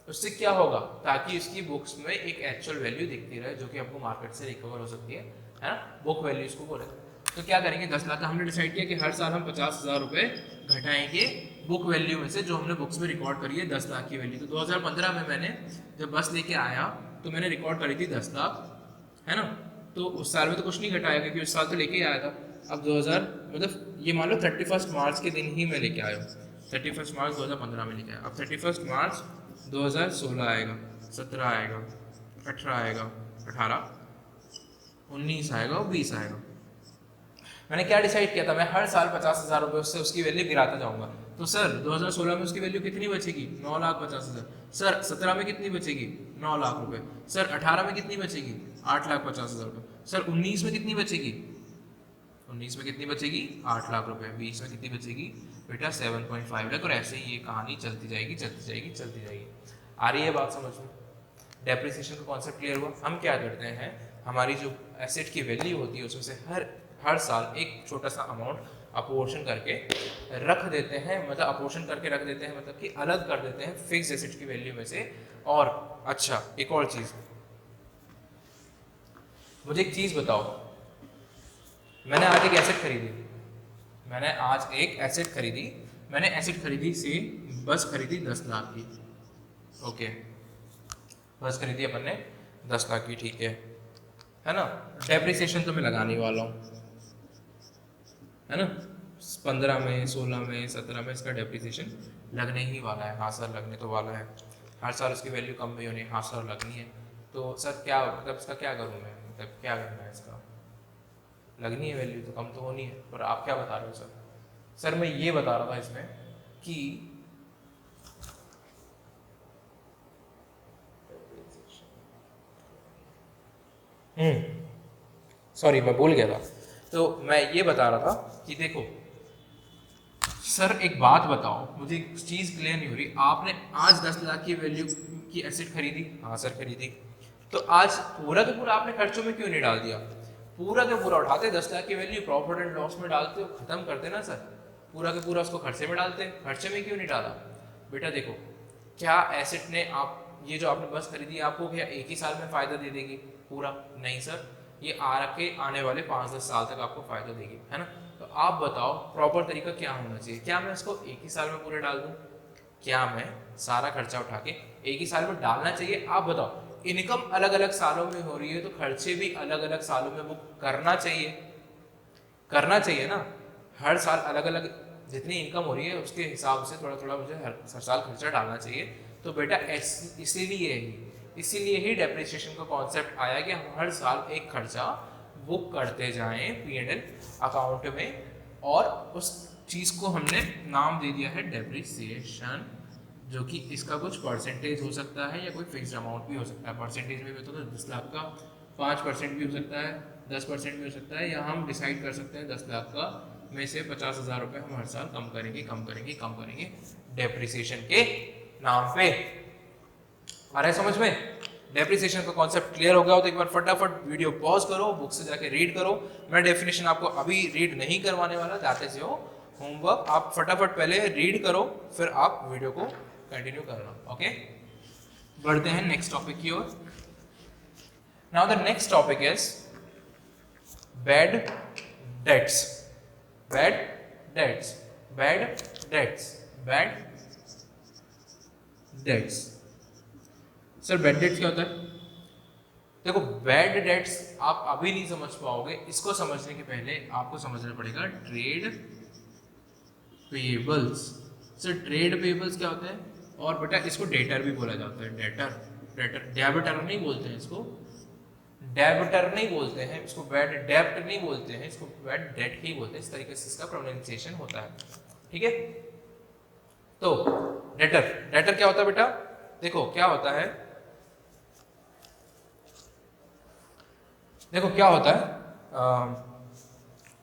उससे क्या होगा, ताकि इसकी बुक्स में एक एक्चुअल वैल्यू दिखती रहे जो कि आपको मार्केट से रिकवर हो सकती है ना, बुक वैल्यू इसको बोले। तो क्या करेंगे, 10 लाख का हमने डिसाइड किया कि हर साल हम 50,000 रुपये घटाएंगे बुक वैल्यू में से जो हमने बुक्स में रिकॉर्ड करी है 10 लाख की वैल्यू। तो 2015 में मैंने जब बस लेके आया तो मैंने रिकॉर्ड करी थी 10 लाख, है ना। तो उस साल में तो कुछ नहीं घटाया क्योंकि उस साल तो लेके आया था। अब 2000 मतलब ये मान लो 31 मार्च के दिन ही मैं लेके आया हूँ, 31 मार्च 2015 में लेके आया। अब 31 मार्च 2016 आएगा, 17 आएगा, 18 आएगा, 18, 19 आएगा और 20 आएगा। मैंने क्या डिसाइड किया था, मैं हर साल 50,000 रुपये उससे उसकी वैल्यू गिराता जाऊंगा। तो सर 2016 में उसकी वैल्यू कितनी बचेगी? 9,50,000। सर 17 में कितनी बचेगी? 9 लाख रुपए। सर 18 में कितनी बचेगी? 8,50,000 रुपये। सर 19 में कितनी बचेगी? 19 में कितनी बचेगी? 8 लाख रुपए। 20 में कितनी बचेगी बेटा? 7.5 लाख। और ऐसे ही ये कहानी चलती जाएगी। आ रही है बात समझ में? डेप्रिसिएशन का कॉन्सेप्ट क्लियर हुआ? हम क्या करते हैं, हमारी जो एसेट की वैल्यू होती है उसमें से हर साल एक छोटा सा अमाउंट अपोर्शन करके रख देते हैं, मतलब अपोर्शन करके रख देते हैं, मतलब कि अलग कर देते हैं फिक्स एसेट की वैल्यू में से। और अच्छा एक और चीज, मुझे एक चीज बताओ, मैंने आज एक एसेट खरीदी, मैंने आज एक एसेट खरीदी, मैंने एसेट खरीदी से बस खरीदी 10 लाख की, ओके, बस खरीदी अपन ने 10 लाख की, ठीक है ना। डेप्रिसिएशन तो मैं लगाने वाला हूँ, है ना, 15 में, 16 में, 17 में इसका डेप्रिसिएशन लगने ही वाला है। हाँ सर लगने तो वाला है, हर साल उसकी वैल्यू कम भी होनी है, हाँ सर लगनी है। तो सर क्या मतलब इसका क्या करूँ मैं, मतलब क्या करना है इसका, लगनी है वैल्यू तो कम तो होनी है, पर आप क्या बता रहे हो सर? सर मैं ये बता रहा था इसमें कि सॉरी मैं भूल गया था। तो मैं ये बता रहा था कि देखो सर एक बात बताओ, मुझे एक चीज़ क्लियर नहीं हो रही, आपने आज 10 लाख की वैल्यू की एसेट खरीदी, हाँ सर खरीदी, तो आज पूरा का पूरा आपने खर्चों में क्यों नहीं डाल दिया? पूरा का पूरा उठाते 10 लाख की वैल्यू प्रॉफिट एंड लॉस में डालते हो, खत्म करते ना सर, पूरा का पूरा उसको खर्चे में डालते, खर्चे में क्यों नहीं डाला? बेटा देखो क्या एसेट ने आप ये जो आपने बस खरीदी आपको क्या एक ही साल में फ़ायदा दे देगी पूरा? नहीं सर, ये आने वाले 5-10 साल तक आपको फ़ायदा देगी, है ना। तो आप बताओ प्रॉपर तरीका क्या होना चाहिए? क्या मैं इसको एक ही साल में पूरे डाल दूँ? क्या मैं सारा खर्चा उठा के एक ही साल में डालना चाहिए? आप बताओ। इनकम अलग अलग सालों में हो रही है तो खर्चे भी अलग अलग सालों में बुक करना चाहिए, करना चाहिए ना। हर साल अलग अलग जितनी इनकम हो रही है उसके हिसाब से थोड़ा थोड़ा मुझे हर साल खर्चा डालना चाहिए। तो बेटा इसीलिए ही डेप्रिसिएशन का कॉन्सेप्ट आया कि हम हर साल एक खर्चा बुक करते जाएं P&L अकाउंट में, और उस चीज़ को हमने नाम दे दिया है डेप्रिसिएशन, जो कि इसका कुछ परसेंटेज हो सकता है या कोई फिक्स अमाउंट भी हो सकता है। परसेंटेज में भी तो 10 लाख का 5% भी हो सकता है, 10% भी हो सकता है, या हम डिसाइड कर सकते हैं 10 लाख का में से 50,000 रुपये हम हर साल कम करेंगे डेप्रिसिएशन के नाम पे। आ रहा है समझ में? डेप्रिसिएशन का कॉन्सेप्ट क्लियर हो गया हो तो एक बार फटाफट वीडियो पॉज करो, बुक से जाके रीड करो। मैं डेफिनेशन आपको अभी रीड नहीं करवाने वाला, दैट इज योर होमवर्क। आप फटाफट पहले रीड करो फिर आप वीडियो को कंटिन्यू करना, ओके। बढ़ते हैं नेक्स्ट टॉपिक की ओर। Now the next topic is bad debts. Bad debts, bad debts, bad debts. Sir bad debts क्या होता है? देखो बैड डेट्स आप अभी नहीं समझ पाओगे, इसको समझने के पहले आपको समझना पड़ेगा trade payables. Sir trade payables क्या होता है? और बेटा इसको डेटर भी बोला जाता है, डेटर, डेबिटर नहीं बोलते हैं इसको, डेबिटर नहीं बोलते हैं इसको, बैड डेब्ट नहीं बोलते हैं इसको, बैड डेट ही बोलते हैं। इस तरीके से इसका प्रोनाउंसिएशन होता है, ठीक है। तो डेटर क्या होता है बेटा? देखो क्या होता है, देखो क्या होता है,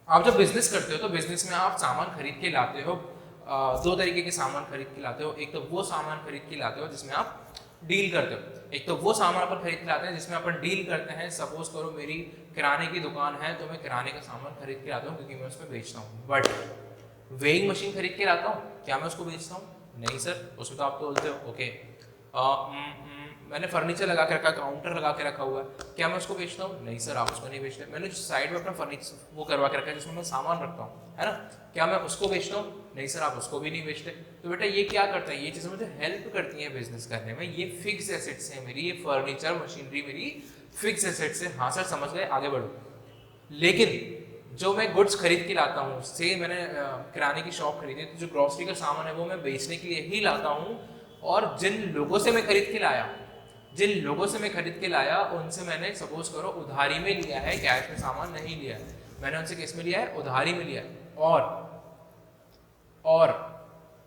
आप जब बिजनेस करते हो तो बिजनेस में आप सामान खरीद के लाते हो, दो तरीके के सामान खरीद के लाते हो। एक तो वो सामान खरीद के लाते हो जिसमें आप डील करते हो, एक तो वो सामान अपन खरीद के लाते हैं जिसमें अपन डील करते हैं। सपोज करो मेरी किराने की दुकान है तो मैं किराने का सामान खरीद के लाता हूँ क्योंकि मैं उसमें बेचता हूँ। बट वेइंग मशीन खरीद के लाता हूँ, क्या मैं उसको बेचता हूँ? नहीं सर, उसमें तो आप तोलते हो, ओके। मैंने फर्नीचर लगा के रखा, काउंटर लगा के रखा हुआ है, क्या मैं उसको बेचता हूँ? नहीं सर, आप उसको नहीं बेचते। मैंने जो साइड में अपना फर्नीचर वो करवा के रखा है जिसमें मैं सामान रखता हूँ, है ना, क्या मैं उसको बेचता हूँ? नहीं सर, आप उसको भी नहीं बेचते। तो बेटा ये क्या करता है, ये चीज़ें मुझे हेल्प करती हैं बिजनेस करने में। ये फिक्स एसेट्स हैं मेरी, ये फर्नीचर मशीनरी मेरी फिक्स एसेट्स है। हाँ सर समझ गए, आगे बढ़ो। लेकिन जो मैं गुड्स खरीद के लाता हूँ, से मैंने किराने की शॉप खरीदी तो जो ग्रॉसरी का सामान है वो मैं बेचने के लिए ही लाता हूँ। और जिन लोगों से मैं खरीद के लाया उनसे मैंने सपोज करो उधारी में लिया है, कैश में सामान नहीं लिया है, मैंने उनसे किस में लिया है? उधारी में लिया है। और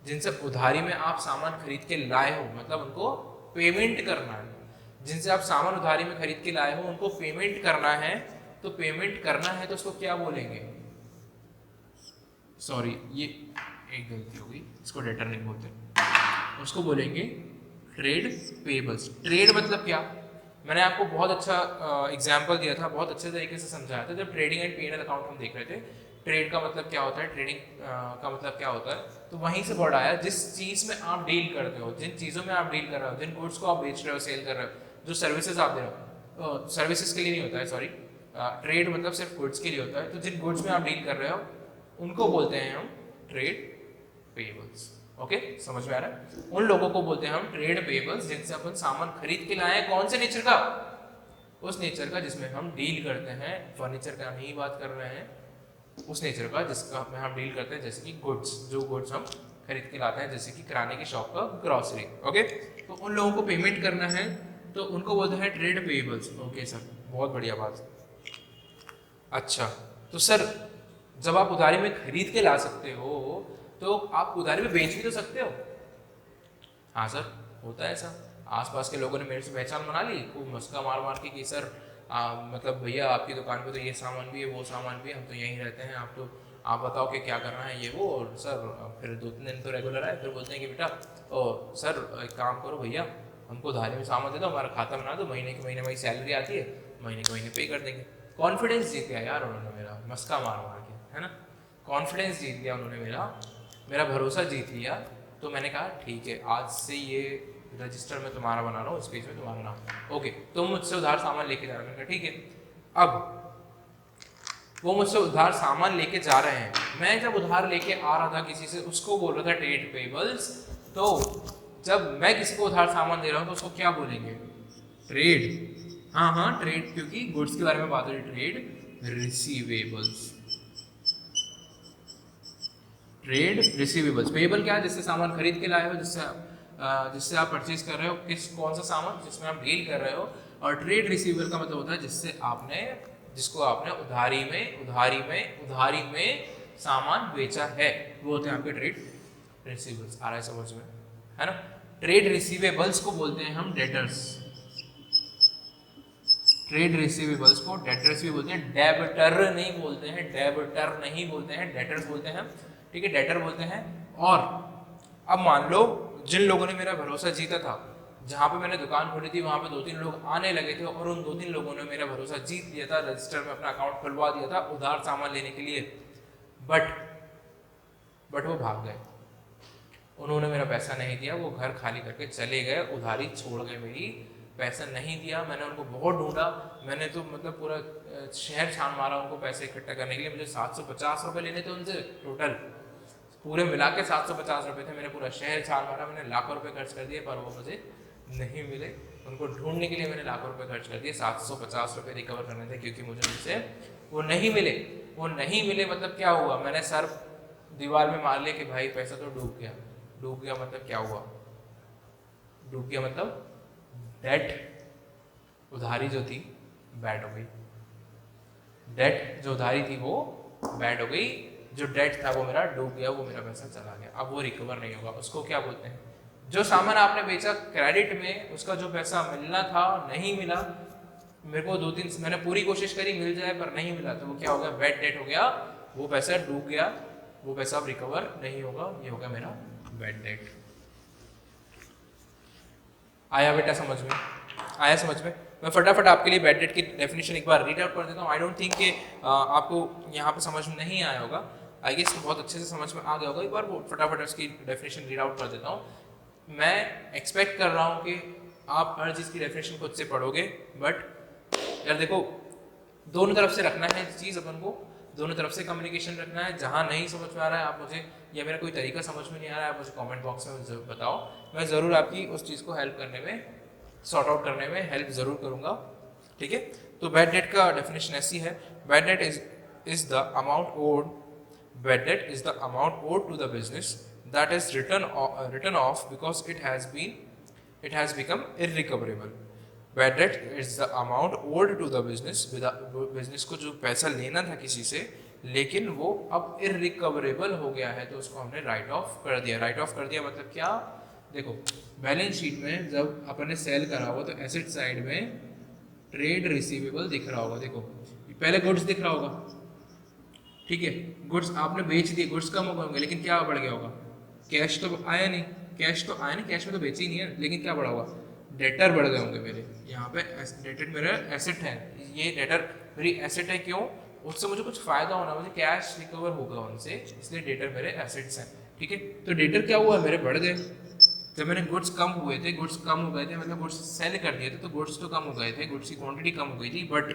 जिनसे उधारी में आप सामान खरीद के लाए हो मतलब उनको पेमेंट करना है। जिनसे आप सामान उधारी में खरीद के लाए हो उनको पेमेंट करना है, तो पेमेंट करना है तो उसको क्या बोलेंगे? सॉरी ये एक गलती हो गई, इसको डेटर नहीं बोलते, उसको बोलेंगे ट्रेड पेबल्स। ट्रेड मतलब क्या? मैंने आपको बहुत अच्छा एग्जाम्पल दिया था, बहुत अच्छे तरीके से समझाया था जब ट्रेडिंग एंड P&L अकाउंट हम देख रहे थे। ट्रेड का मतलब क्या होता है, ट्रेडिंग का मतलब क्या होता है, तो वहीं से वर्ड आया। जिस चीज़ में आप डील करते हो, जिन चीज़ों में आप डील कर रहे हो, जिन गुड्स को आप बेच रहे हो, सेल कर रहे हो, जो सर्विसेज आप दे रहे हो, सर्विसेज के लिए नहीं होता है, सॉरी, ट्रेड मतलब सिर्फ गुड्स के लिए होता है, तो जिन गुड्स में आप डील कर रहे हो उनको बोलते हैं हम ट्रेड पेबल्स। ओके, समझ में आ रहा है? उन लोगों को बोलते हैं हम ट्रेड पेबल्स जिनसे अपन सामान खरीद के लाए हैं। कौन से नेचर का? उस नेचर का जिसमें हम डील करते हैं, फर्नीचर का नहीं बात कर रहे हैं, उस नेचर का जिसका में हम डील करते हैं, जैसे कि गुड्स, जो गुड्स हम खरीद के लाते हैं, जैसे कि किराने की शॉप का ग्रॉसरी। ओके, तो उन लोगों को पेमेंट करना है तो उनको बोलते हैं ट्रेड पेबल्स। ओके सर, बहुत बढ़िया बात। अच्छा, तो सर जब आप उधारी में खरीद के ला सकते हो तो आप उधारी में बेच भी तो सकते हो। हाँ सर, होता है ऐसा। आसपास के लोगों ने मेरे से पहचान बना ली, खूब मस्का मार मार के कि सर मतलब भैया आपकी दुकान पे तो ये सामान भी है, वो सामान भी है, हम तो यहीं रहते हैं, आप बताओ कि क्या करना है ये वो। और सर फिर 2-3 दिन तो रेगुलर आए, फिर बोलते हैं कि बेटा और सर एक काम करो भैया, हमको उधारी में सामान दे दो, हमारा खाता बना दो, महीने के महीने हमारी सैलरी आती है, महीने के महीने पे कर देंगे। कॉन्फिडेंस जीत गया यार उन्होंने मेरा, मस्का मार मार के, है ना। कॉन्फिडेंस जीत गया उन्होंने मेरा भरोसा जीत लिया। तो मैंने कहा ठीक है, आज से ये रजिस्टर में तुम्हारा बना रहा हूँ, इस पेज में तुम्हारा नाम। ओके, तुम मुझसे उधार सामान लेके जा रहे हो। मैंने कहा ठीक है। अब वो मुझसे उधार सामान लेके जा रहे हैं, मैं जब उधार लेके आ रहा था किसी से, उसको बोल रहा था ट्रेड पेबल्स। तो जब मैं किसी को उधार सामान दे रहा हूँ तो उसको क्या बोलेंगे? ट्रेड। हाँ, ट्रेड, क्योंकि गुड्स के बारे में बात हो रही, trade receivables. Trade receivables. Payable क्या है? जिससे सामान खरीद के लाए हो, जिससे आप परचेज कर रहे हो, कौन सा सामान जिसमें आप डील कर रहे हो। और ट्रेड रिसीवेबल का मतलब होता है जिसको आपने उधारी में सामान बेचा है, वो होते हैं आपके ट्रेड रिसीवेबल्स। आ रहा है समझ में, है ना। ट्रेड रिसीवेबल्स को बोलते हैं हम डेटर्स। ट्रेड रिसीवेबल्स को डेटर्स भी बोलते हैं, डेबिटर नहीं बोलते हैं, डेबिटर नहीं बोलते हैं, डेटर्स बोलते हैं, ठीक है, डेटर बोलते हैं। और अब मान लो जिन लोगों ने मेरा भरोसा जीता था, जहाँ पे मैंने दुकान खोली थी वहाँ पे 2-3 लोग आने लगे थे और उन 2-3 लोगों ने मेरा भरोसा जीत लिया था, रजिस्टर में अपना अकाउंट खुलवा दिया था उधार सामान लेने के लिए। बट वो भाग गए, उन्होंने मेरा पैसा नहीं दिया, वो घर खाली करके चले गए, उधारी छोड़ गए मेरी, पैसा नहीं दिया। मैंने उनको बहुत ढूंढा, मैंने तो मतलब पूरा शहर छान मारा उनको पैसे इकट्ठा करने के लिए। मुझे 750 रुपये लेने थे उनसे, टोटल पूरे मिला के 750 रुपये थे। मैंने पूरा शहर छान मारा, मैंने लाखों रुपए खर्च कर दिए, पर वो मुझे नहीं मिले। उनको ढूंढने के लिए मैंने लाखों रुपए खर्च कर दिए, 750 रुपये रिकवर करने थे, क्योंकि मुझे उनसे वो नहीं मिले। मतलब क्या हुआ, मैंने सर दीवार में मार लिया कि भाई पैसा तो डूब गया। मतलब क्या हुआ? डूब गया मतलब डेट, उधारी जो थी बैड हो गई। डेट जो उधारी थी वो बैड हो गई, जो डेट था वो मेरा डूब गया, वो मेरा पैसा चला गया, अब वो रिकवर नहीं होगा। उसको क्या बोलते हैं? जो सामान आपने बेचा क्रेडिट में, उसका जो पैसा मिलना था नहीं मिला। मेरे को 2-3 मैंने पूरी कोशिश करी मिल जाए, पर नहीं मिला, तो वो क्या हो गया? बैड डेट हो गया, वो पैसा डूब गया, वो पैसा अब रिकवर नहीं होगा, ये होगा मेरा बैड डेट। आया बेटा समझ में? आया समझ में? मैं फटाफट आपके लिए बैड डेट की डेफिनेशन एक बार रीड आउट कर देता हूँ। आई डोंट थिंक कि आपको यहाँ पे समझ में नहीं आया होगा, आई गेस बहुत अच्छे से समझ में आ गया होगा। एक बार वो फटाफट उसकी डेफिनेशन रीड आउट कर देता हूँ। मैं एक्सपेक्ट कर रहा हूँ कि आप हर चीज़ की डेफिनेशन खुद से पढ़ोगे, बट यार देखो, दोनों तरफ से रखना है चीज़, अपन को दोनों तरफ से कम्युनिकेशन रखना है। जहाँ नहीं समझ में आ रहा है आप मुझे, या मेरा कोई तरीका समझ में नहीं आ रहा है, आप मुझे कमेंट बॉक्स में बताओ, मैं ज़रूर आपकी उस चीज़ को हेल्प करने में, सॉर्ट आउट करने में हेल्प ज़रूर करूँगा, ठीक है। तो बैड डेट का डेफिनेशन ऐसी है, bad debt is the amount owed, bad debt is the amount owed to the business that is written off because it has become irrecoverable. Bad debt is the amount owed to the business, business को जो पैसा लेना था किसी से, लेकिन वो अब इररिकवरेबल हो गया है, तो उसको हमने राइट ऑफ कर दिया। राइट ऑफ कर दिया मतलब क्या? देखो, बैलेंस शीट में जब अपन ने सेल करा होगा तो एसेट साइड में ट्रेड रिसीवेबल दिख रहा होगा। देखो पहले गुड्स दिख रहा होगा, ठीक है, गुड्स आपने बेच दिए, गुड्स कम हो गए होंगे, लेकिन क्या बढ़ गया होगा? कैश तो आया नहीं, कैश में तो बेची ही नहीं है, लेकिन क्या बढ़ा होगा? डेटर बढ़ गए होंगे मेरे। यहाँ पे डेटर मेरा एसेट है, ये डेटर मेरी एसेट है। क्यों? उससे मुझे कुछ फायदा होना, मुझे कैश रिकवर होगा उनसे, इसलिए डेटर मेरे एसेट्स हैं, ठीक है। तो डेटर क्या हुआ? मेरे बढ़ गए। जब मैंने गुड्स कम हो गए थे, मतलब गुड्स सेल कर दिए थे, तो गुड्स तो कम हो गए थे, गुड्स की क्वांटिटी कम हो गई थी, बट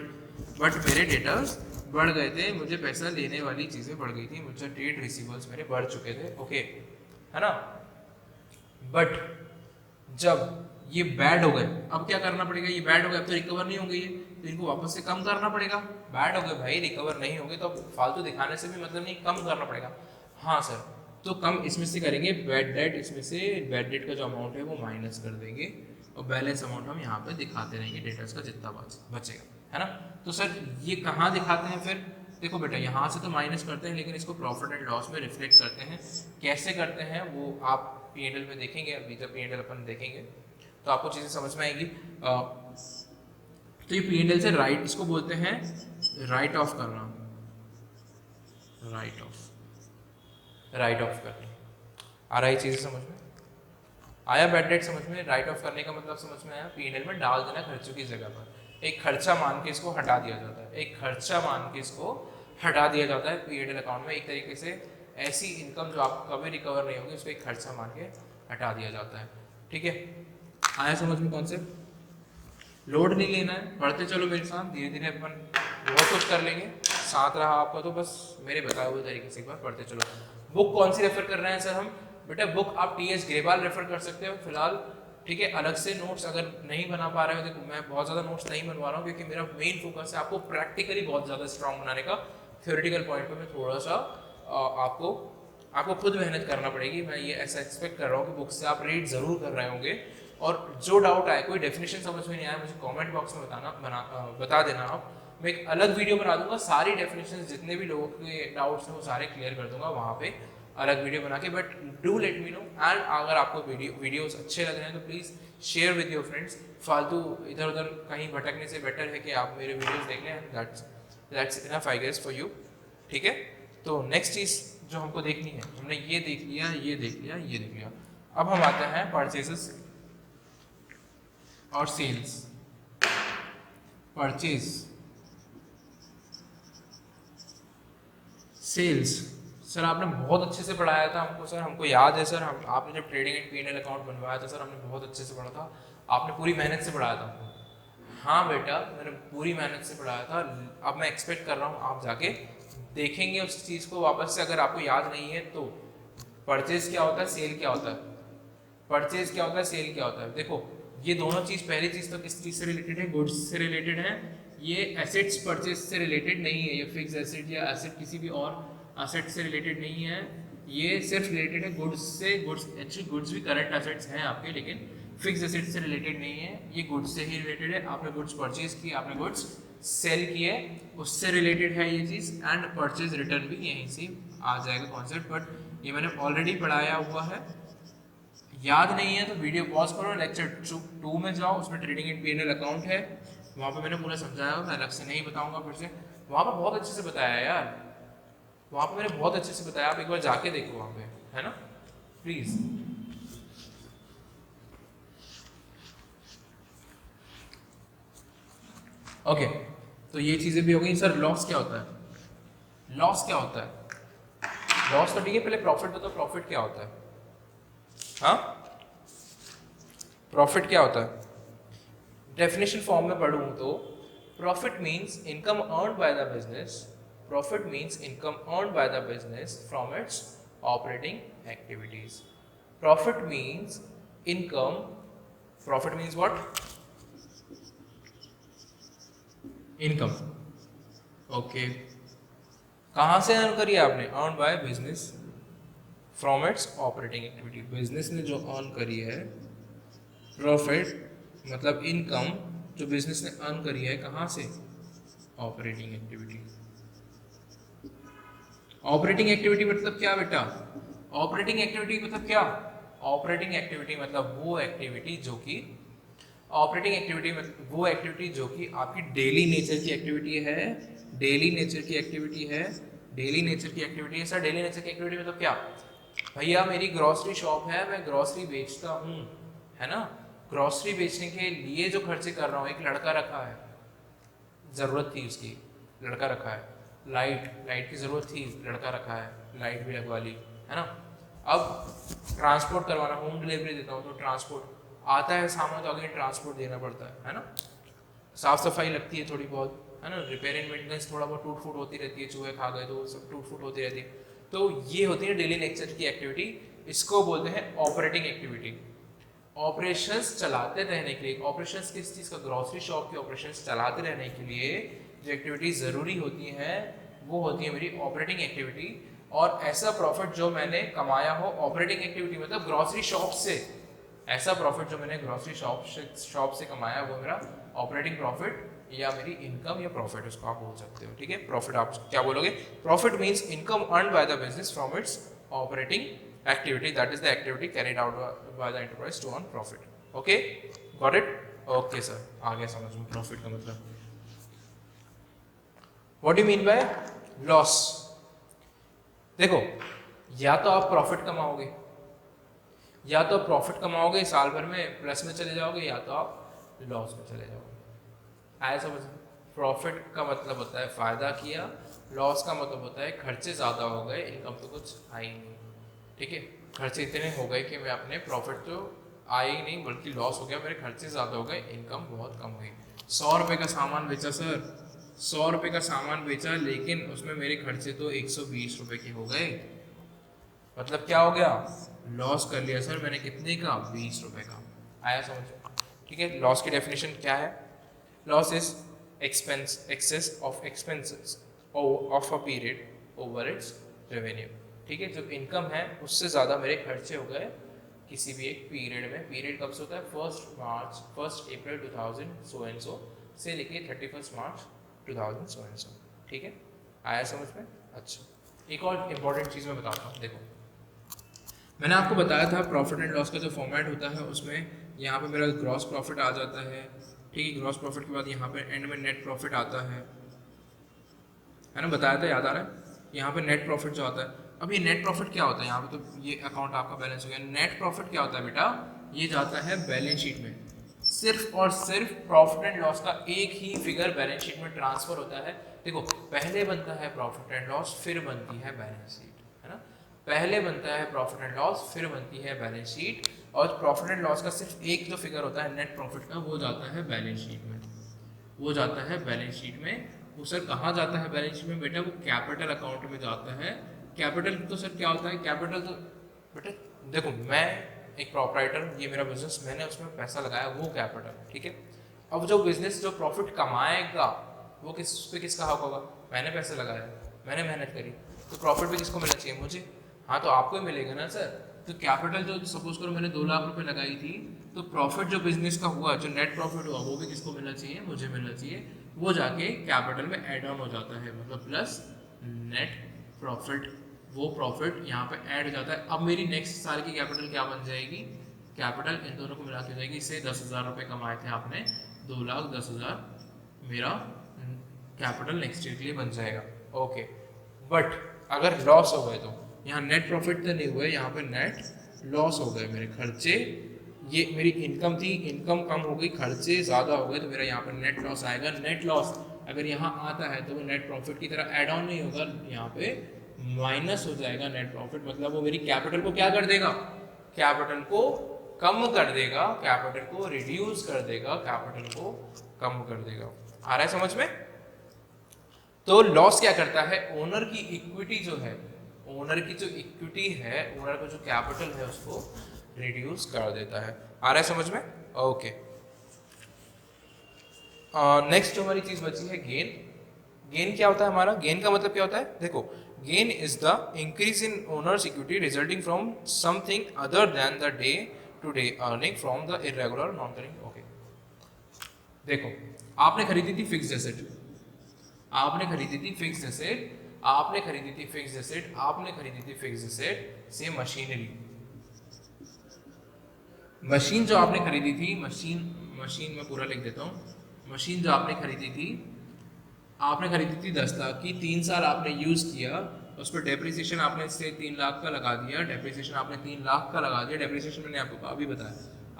बट मेरे डेटर्स बढ़ गए थे, मुझे पैसा लेने वाली चीज़ें बढ़ गई थी, मुझे ट्रेड रिसीवर्स मेरे बढ़ चुके थे, ओके है ना। बट जब ये बैड हो गए, अब क्या करना पड़ेगा, ये बैड हो गए, अब तो रिकवर नहीं होंगे ये, तो इनको वापस से कम करना पड़ेगा। बैड हो गए भाई, रिकवर नहीं होंगे तो फालतू दिखाने से भी मतलब नहीं, कम करना पड़ेगा। हाँ सर, तो कम इसमें से करेंगे, बैड डेट इसमें से बैड डेट का जो अमाउंट है वो माइनस कर देंगे और बैलेंस अमाउंट हम यहाँ पे दिखाते रहेंगे डेटर्स का जितना बचेगा, है ना। तो सर ये कहाँ दिखाते हैं फिर, देखो बेटा यहाँ से तो माइनस करते हैं लेकिन इसको प्रॉफिट एंड लॉस में रिफ्लेक्ट करते हैं। कैसे करते हैं वो आप P&L में देखेंगे, अभी जब P&L अपन देखेंगे तो आपको चीज़ें समझ में आएंगी। तो ये P&L से राइट, इसको बोलते हैं राइट ऑफ करना, राइट ऑफ करना। आ रहा है चीज़ें समझ में, आया बैड डेट समझ में। राइट ऑफ करने का मतलब समझ में आया, P&L में डाल देना खर्चों की जगह पर, एक खर्चा मान के इसको हटा दिया जाता है, एक खर्चा मान के इसको हटा दिया जाता है P&L अकाउंट में। एक तरीके से ऐसी इनकम जो आपको कभी रिकवर नहीं होगी उसको एक खर्चा मान के हटा दिया जाता है, ठीक है। आया समझ में कॉन्सेप्ट, लोड नहीं लेना है, पढ़ते चलो मेरे साथ, धीरे धीरे अपन बहुत कुछ कर लेंगे। साथ रहा आपका तो बस मेरे बताए हुए तरीके से एक बार पढ़ते चलो। बुक कौन सी रेफर कर रहे हैं सर हम, बेटा बुक आप TS ग्रेवाल रेफर कर सकते हो फिलहाल, ठीक है। अलग से नोट्स अगर नहीं बना पा रहे हो, देखो मैं बहुत ज़्यादा नोट्स नहीं बनवा रहा हूँ क्योंकि मेरा मेन फोकस है आपको प्रैक्टिकली बहुत ज़्यादा स्ट्रॉन्ग बनाने का। थ्योरेटिकल पॉइंट पर मैं थोड़ा सा आपको खुद मेहनत करना पड़ेगी। मैं ये ऐसा एक्सपेक्ट कर रहा हूँ कि बुक से आप रीड ज़रूर कर रहे होंगे, और जो डाउट आए, कोई डेफिनेशन समझ में नहीं आया, मुझे कमेंट बॉक्स में बता देना आप। मैं एक अलग वीडियो बना दूंगा, सारी डेफिनेशन जितने भी लोगों के डाउट्स हैं वो सारे क्लियर कर दूंगा वहाँ पे अलग वीडियो बना के। But do let me know, and अगर आपको वीडियोस अच्छे लग रहे हैं तो please share with your friends. फालतू इधर उधर कहीं भटकने से बेटर है कि आप मेरे वीडियोस देख लें, that's enough I guess for you, ठीक है। तो नेक्स्ट चीज़ जो हमको देखनी है, हमने ये देख लिया, ये देख लिया, ये देख लिया। अब हम आते हैं परचेजेस और सेल्स। परचेज, सेल्स, सर आपने बहुत अच्छे से पढ़ाया था हमको, सर हमको याद है सर, हम आपने जब ट्रेडिंग एंड P&L अकाउंट बनवाया था सर, हमने बहुत अच्छे से पढ़ा था, आपने पूरी मेहनत से पढ़ाया था हमको। हाँ बेटा मैंने पूरी मेहनत से पढ़ाया था। अब मैं एक्सपेक्ट कर रहा हूँ आप जाके देखेंगे उस चीज़ को वापस से, अगर आपको याद नहीं है तो। परचेज क्या होता है, सेल क्या होता है, परचेज क्या होता है, सेल क्या होता है। देखो ये दोनों चीज़, पहली चीज़ तो किस चीज़ से रिलेटेड है, गुड्स से रिलेटेड है। ये एसेट्स परचेज से रिलेटेड नहीं है, ये फिक्स एसेट या एसेट किसी भी और एसेट से रिलेटेड नहीं है, ये सिर्फ रिलेटेड है गुड्स से। गुड्स एक्चुअली गुड्स भी करंट एसेट्स हैं आपके, लेकिन फिक्स एसेट से रिलेटेड नहीं है, ये गुड्स से ही रिलेटेड है। आपने गुड्स परचेज की, आपने गुड्स सेल किए, उससे रिलेटेड है ये चीज़। एंड परचेज रिटर्न भी यहीं से आ जाएगा कॉन्सेप्ट, बट ये मैंने ऑलरेडी पढ़ाया हुआ है। याद नहीं है तो वीडियो पॉज करो, लेक्चर 2 में जाओ, उसमें ट्रेडिंग एंड P&L अकाउंट है, वहाँ पे मैंने पूरा समझाया हुआ, मैं अलग से नहीं बताऊंगा फिर से। वहाँ पे बहुत अच्छे से बताया है यार, वहाँ पे मैंने बहुत अच्छे से बताया, आप एक बार जाके देखो वहाँ पे, है ना प्लीज। ओके तो ये चीज़ें भी हो गई। सर लॉस क्या होता है, लॉस क्या होता है, लॉस तो ठीक है, पहले प्रॉफिट बताओ, प्रॉफिट क्या होता है। हाँ प्रॉफिट क्या होता है, डेफिनेशन फॉर्म में पढ़ूँ तो profit means income earned bye the business, profit means income earned bye the business from its operating activities. Profit means income, profit means what, income, okay. कहाँ से अर्न करी आपने, earn by business from its operating activity, business ने जो earn करी है। Profit मतलब income जो बिजनेस ने अर्न करी है, कहाँ से, ऑपरेटिंग एक्टिविटी। ऑपरेटिंग एक्टिविटी मतलब क्या बेटा, ऑपरेटिंग एक्टिविटी मतलब क्या, ऑपरेटिंग एक्टिविटी मतलब वो एक्टिविटी जो कि, ऑपरेटिंग एक्टिविटी मतलब वो एक्टिविटी जो कि आपकी डेली नेचर की एक्टिविटी है, डेली नेचर की एक्टिविटी है, डेली नेचर की एक्टिविटी है। सर डेली नेचर की एक्टिविटी मतलब क्या, भैया मेरी ग्रॉसरी शॉप है, मैं ग्रॉसरी बेचता हूँ, है ना। ग्रॉसरी बेचने के लिए जो खर्चे कर रहा हूँ, एक लड़का रखा है, ज़रूरत थी उसकी, लड़का रखा है। लाइट की ज़रूरत थी, लड़का रखा है, लाइट भी लगवा ली, है ना। अब ट्रांसपोर्ट करवाना, होम डिलीवरी देता हूँ तो ट्रांसपोर्ट आता है सामान, तो अगेन ट्रांसपोर्ट देना पड़ता है ना। साफ़ सफाई लगती है थोड़ी बहुत, है ना, रिपेयर एंड मेंटेनेंस थोड़ा बहुत टूट फूट होती रहती है, चूहे खा गए तो सब टूट फूट होती रहती है। तो ये होती है डेली नेचर की एक्टिविटी, इसको बोलते हैं ऑपरेटिंग एक्टिविटी। ऑपरेशंस चलाते रहने के लिए, ऑपरेशंस किस चीज़ का, ग्रॉसरी शॉप की ऑपरेशंस चलाते रहने के लिए जो एक्टिविटीज ज़रूरी होती हैं वो होती है मेरी ऑपरेटिंग एक्टिविटी। और ऐसा प्रॉफिट जो मैंने कमाया हो ऑपरेटिंग एक्टिविटी मतलब ग्रॉसरी शॉप से, ऐसा प्रॉफिट जो मैंने ग्रॉसरी शॉप से कमाया वो मेरा ऑपरेटिंग प्रॉफिट या मेरी इनकम या प्रॉफिट उसको आप बोल सकते हो। ठीक है, प्रॉफिट आप क्या बोलोगे, profit means income earn by the business from its operating activity, that is the activity carried out by the enterprise to earn profit. Okay, got it? Okay sir, आ गया समझ में प्रॉफिट का मतलब। What do mean by loss? देखो, या तो आप प्रॉफिट कमाओगे, या तो प्रॉफिट कमाओगे साल भर में प्लस में चले जाओगे, या तो आप लॉस में चले जाओगे। आया समझ? प्रॉफिट का मतलब होता है फायदा किया, लॉस का मतलब होता है खर्चे ज़्यादा हो गए, इनकम तो कुछ आई नहीं। ठीक है, खर्चे इतने हो गए कि मैं अपने प्रॉफिट तो आई ही नहीं बल्कि लॉस हो गया, मेरे खर्चे ज़्यादा हो गए, इनकम बहुत कम हुई। 100 रुपये का सामान बेचा सर, 100 रुपये का सामान बेचा, लेकिन उसमें मेरे खर्चे तो 120 रुपये के हो गए, मतलब क्या हो गया, लॉस कर लिया सर मैंने, कितने का, 20 रुपये का। आया समझ? ठीक है, लॉस की डेफिनेशन क्या है? Loss is expense, excess of expenses of a period over its revenue. ठीक है, जो इनकम है उससे ज़्यादा मेरे खर्चे हो गए किसी भी एक पीरियड में। पीरियड कब से होता है? 1 अप्रैल 2000 सो एंड सो से लेके 31 मार्च 2000 सो एंड सो। ठीक है, आया समझ में? अच्छा, एक और इम्पॉर्टेंट चीज़ मैं बताता हूँ। देखो, मैंने आपको बताया था प्रॉफिट एंड लॉस का जो फॉर्मेट होता है उसमें यहाँ पे मेरा ग्रॉस प्रॉफिट आ जाता है। ठीक है, ग्रॉस प्रॉफिट के बाद यहाँ पे एंड में नेट प्रॉफिट आता है ना, बताया था, याद आ रहा है? यहाँ पे नेट प्रॉफिट जो आता है, अब ये नेट प्रॉफिट क्या होता है? यहाँ पे तो ये अकाउंट आपका बैलेंस हो गया। नेट प्रॉफिट क्या होता है बेटा? ये जाता है बैलेंस शीट में, सिर्फ और सिर्फ प्रॉफिट एंड लॉस का एक ही फिगर बैलेंस शीट में ट्रांसफर होता है। देखो, पहले बनता है प्रॉफिट एंड लॉस, फिर बनती है बैलेंस शीट, है ना। पहले बनता है प्रॉफिट एंड लॉस, फिर बनती है बैलेंस शीट, और प्रॉफिट एंड लॉस का सिर्फ एक जो फिगर होता है नेट प्रॉफिट का, वो जाता है बैलेंस शीट में, वो जाता है बैलेंस शीट में। वो सर कहाँ जाता है बैलेंस शीट में बेटा? वो कैपिटल अकाउंट में जाता है। कैपिटल तो सर क्या होता है? कैपिटल तो बेटा देखो, मैं एक प्रॉपराइटर, ये मेरा बिजनेस, मैंने उसमें पैसा लगाया, वो कैपिटल। ठीक है, अब जो बिजनेस जो प्रॉफिट कमाएगा वो किस पे, किसका हक होगा? मैंने पैसे लगाया, मैंने मेहनत करी, तो प्रॉफिट भी किसको मिलना चाहिए? मुझे। हाँ, तो आपको ही मिलेगा ना सर। तो कैपिटल जो सपोज करो मैंने 2 लाख रुपए लगाई थी, तो प्रॉफिट जो बिजनेस का हुआ, जो नेट प्रॉफिट हुआ, वो भी किसको मिलना चाहिए? मुझे मिलना चाहिए। वो जाके कैपिटल में ऐड ऑन हो जाता है, मतलब प्लस नेट प्रॉफिट, वो प्रॉफिट यहाँ पे ऐड हो जाता है। अब मेरी नेक्स्ट साल की कैपिटल क्या बन जाएगी? कैपिटल इन दोनों को मिला के हो जाएगी। इससे 10,000 रुपये कमाए थे आपने, 2,10,000 मेरा कैपिटल नेक्स्ट ईयर के लिए बन जाएगा। ओके, बट अगर लॉस हो गए तो यहाँ नेट प्रॉफिट तो नहीं हुए, यहाँ पे नेट लॉस हो गए मेरे खर्चे। ये मेरी इनकम थी, इनकम कम हो गई, खर्चे ज़्यादा हो गए, तो मेरा यहाँ पर नेट लॉस आएगा। नेट लॉस अगर यहाँ आता है तो वो नेट प्रॉफिट की तरह ऐड ऑन नहीं होगा, यहाँ पे माइनस हो जाएगा नेट प्रॉफिट, मतलब वो मेरी कैपिटल को क्या कर देगा? कैपिटल को कम कर देगा, कैपिटल को रिड्यूस कर देगा, कैपिटल को कम कर देगा। आ रहा है समझ में? तो लॉस क्या करता है? ओनर की इक्विटी जो है, ओनर की जो इक्विटी है, ओनर का जो कैपिटल है, उसको रिड्यूस कर देता है। आ रहा है समझ में? ओके, नेक्स्ट जो हमारी चीज बची है गेन। गेन क्या होता है हमारा? गेन का मतलब क्या होता है? देखो, gain is the increase in owner's equity resulting from something other than the day to day earning from the irregular non recurring. Okay, देखो, आपने खरीदी थी फिक्स्ड एसेट, आपने खरीदी थी फिक्स्ड एसेट, आपने खरीदी थी फिक्स्ड एसेट, आपने खरीदी थी फिक्स्ड एसेट से मशीनरी। मशीन जो आपने खरीदी थी, मशीन में पूरा लिख देता हूँ। मशीन जो आपने खरीदी थी, आपने खरीदी थी 10 लाख की, 3 साल आपने यूज़ किया, उस पर डेप्रिसिएशन आपने से 3 लाख का लगा दिया, डेप्रिसिएशन आपने 3 लाख का लगा दिया, डेप्रिसिएशन मैंने आपको अभी बताया।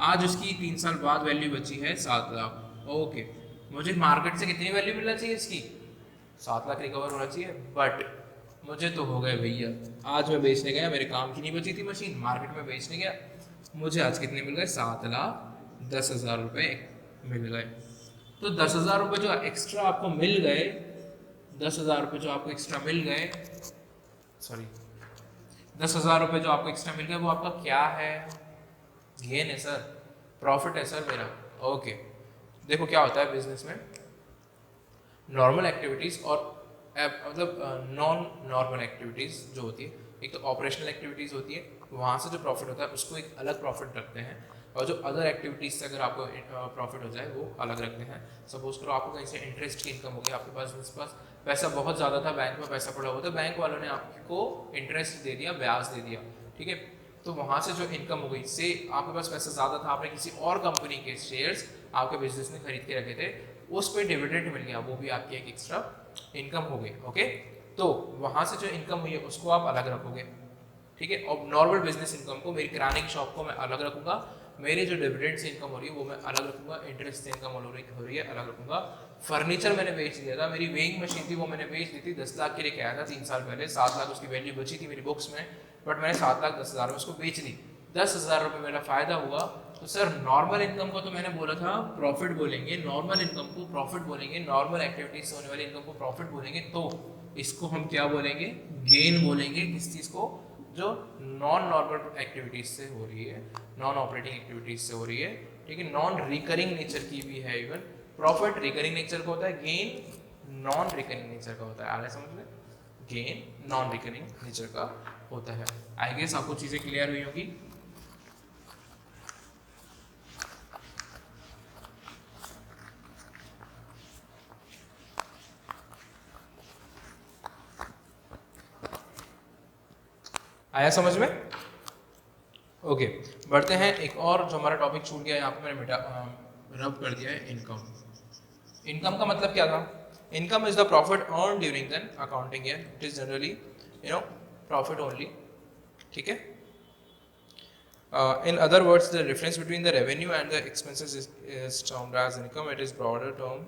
आज उसकी 3 साल बाद वैल्यू बची है 7 लाख। ओके, मुझे मार्केट से कितनी वैल्यू मिलना चाहिए इसकी? 7 लाख रिकवर होना चाहिए, बट मुझे तो हो गए भैया, आज मैं बेचने गया, मेरे काम की नहीं बची थी मशीन, मार्केट में बेचने गया, मुझे आज कितने मिल गए? 7,10,000 रुपये मिल गए। तो 10,000 रुपये जो एक्स्ट्रा आपको मिल गए, 10,000 रुपये जो आपको एक्स्ट्रा मिल गए, सॉरी 10,000 रुपये जो आपको एक्स्ट्रा मिल गए वो आपका क्या है? गेन है सर, प्रॉफिट है सर मेरा। ओके, देखो क्या होता है बिजनेस में, नॉर्मल एक्टिविटीज़ और मतलब नॉन नॉर्मल एक्टिविटीज़ जो होती है, एक तो ऑपरेशनल एक्टिविटीज़ होती है, वहाँ से जो प्रॉफिट होता है उसको एक अलग प्रॉफिट रखते हैं, और जो अदर एक्टिविटीज़ से अगर आपको प्रॉफिट हो जाए वो अलग रखते हैं। सपोज करो आपको कहीं से इंटरेस्ट की इनकम हो गई, आपके पास पैसा बहुत ज़्यादा था, बैंक में पैसा पड़ा हुआ था, बैंक वालों ने आपको इंटरेस्ट दे दिया, ब्याज दे दिया, ठीक है, तो वहाँ से जो इनकम हो गई, से आपके पास पैसा ज़्यादा था, आपने किसी और कंपनी के शेयर्स आपके बिजनेस ने खरीद के रखे थे, उस पर डिविडेंड मिल गया, वो भी आपकी एक एक्स्ट्रा इनकम हो गई। ओके, तो वहाँ से जो इनकम हुई है उसको आप अलग रखोगे, ठीक है। और नॉर्मल बिजनेस इनकम को, मेरी किराने की शॉप को मैं अलग रखूंगा, मेरे जो डिविडेंड से इनकम हो रही है वो मैं अलग रखूंगा, इंटरेस्ट से इनकम हो रही है अलग रखूंगा। फर्नीचर मैंने बेच दिया था, मेरी वेइंग मशीन थी वो मैंने बेच दी थी, 10 लाख के लिए आया था 3 साल पहले, 7 लाख उसकी वैल्यू बची थी मेरी बुक्स में, बट मैंने 7,10,000 में उसको बेच दी, 10,000 रुपये मेरा फायदा हुआ। तो सर नॉर्मल इनकम को तो मैंने बोला था प्रॉफिट बोलेंगे, नॉर्मल इनकम को प्रॉफिट बोलेंगे, नॉर्मल एक्टिविटीज से होने वाली इनकम को प्रॉफिट बोलेंगे, तो इसको हम क्या बोलेंगे? गेन बोलेंगे। किस चीज़ को? जो नॉन नॉर्मल एक्टिविटीज से हो रही है, नॉन ऑपरेटिंग एक्टिविटीज से हो रही है, ठीक है, नॉन रिकरिंग नेचर की भी है। इवन प्रॉफिट रिकरिंग नेचर का होता है, गेन नॉन रिकरिंग नेचर का होता है। आ रहा है समझ में? गेन नॉन रिकरिंग नेचर का होता है। आई गेस आपको चीज़ें क्लियर हुई होगी। आया समझ में? ओके, बढ़ते हैं। एक और जो हमारा टॉपिक छूट गया यहाँ पे मैंने रब कर दिया है, इनकम। इनकम का मतलब क्या था? Income is the profit earn during than accounting year, it is generally profit only, ठीक है। In other words, the difference between the revenue and the expenses is termed as income. It is broader term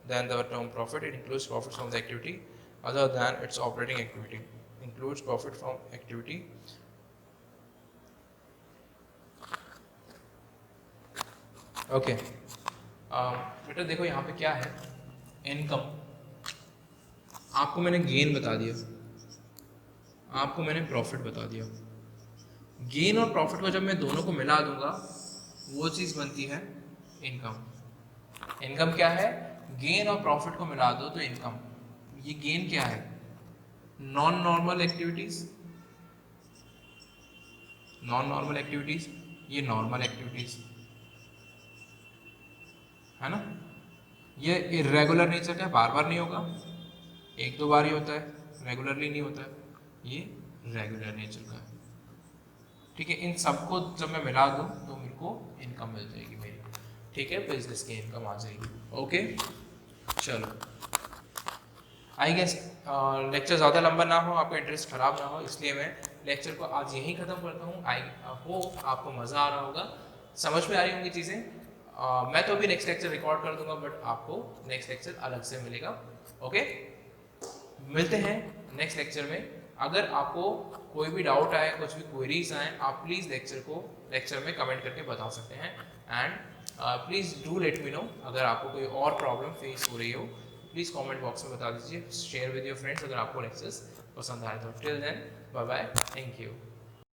than the term profit. It includes profit from the activity other than its operating activity. Includes profit from activity. Okay. बेटा देखो यहाँ पे क्या है, income. आपको मैंने gain बता दिया, आपको मैंने प्रॉफिट बता दिया। गेन और प्रॉफिट को जब मैं दोनों को मिला दूंगा वो चीज़ बनती है इनकम। इनकम क्या है? गेन और प्रॉफिट को मिला दो तो इनकम। ये गेन क्या है? Non normal activities, non normal activities, ये नॉर्मल एक्टिविटीज है ना। ये इरेगुलर नेचर का, बार बार नहीं होगा, 1-2 बार ही होता है, रेगुलरली नहीं होता है, ये रेगुलर नेचर का है, ठीक है। इन सबको जब मैं मिला दूं तो मेरे को इनकम मिल जाएगी मेरी, ठीक है, बिजनेस की इनकम आ जाएगी। ओके, चलो आई गेस लेक्चर ज़्यादा लंबा ना हो, आपका इंटरेस्ट खराब ना हो, इसलिए मैं लेक्चर को आज यहीं ख़त्म करता हूँ। आई होप आपको मज़ा आ रहा होगा, समझ में आ रही होंगी चीज़ें। मैं तो अभी नेक्स्ट लेक्चर रिकॉर्ड कर दूंगा, बट आपको नेक्स्ट लेक्चर अलग से मिलेगा। ओके, मिलते हैं नेक्स्ट लेक्चर में। अगर आपको कोई भी डाउट आए, कुछ भी क्वेरीज आए, आप प्लीज़ लेक्चर में कमेंट करके बता सकते हैं। And please do let me know अगर आपको कोई और प्रॉब्लम फेस हो रही हो, प्लीज़ कमेंट बॉक्स में बता दीजिए। शेयर विद योर फ्रेंड्स अगर आपको लेक्चर्स पसंद आए तो। Till then bye bye, thank you.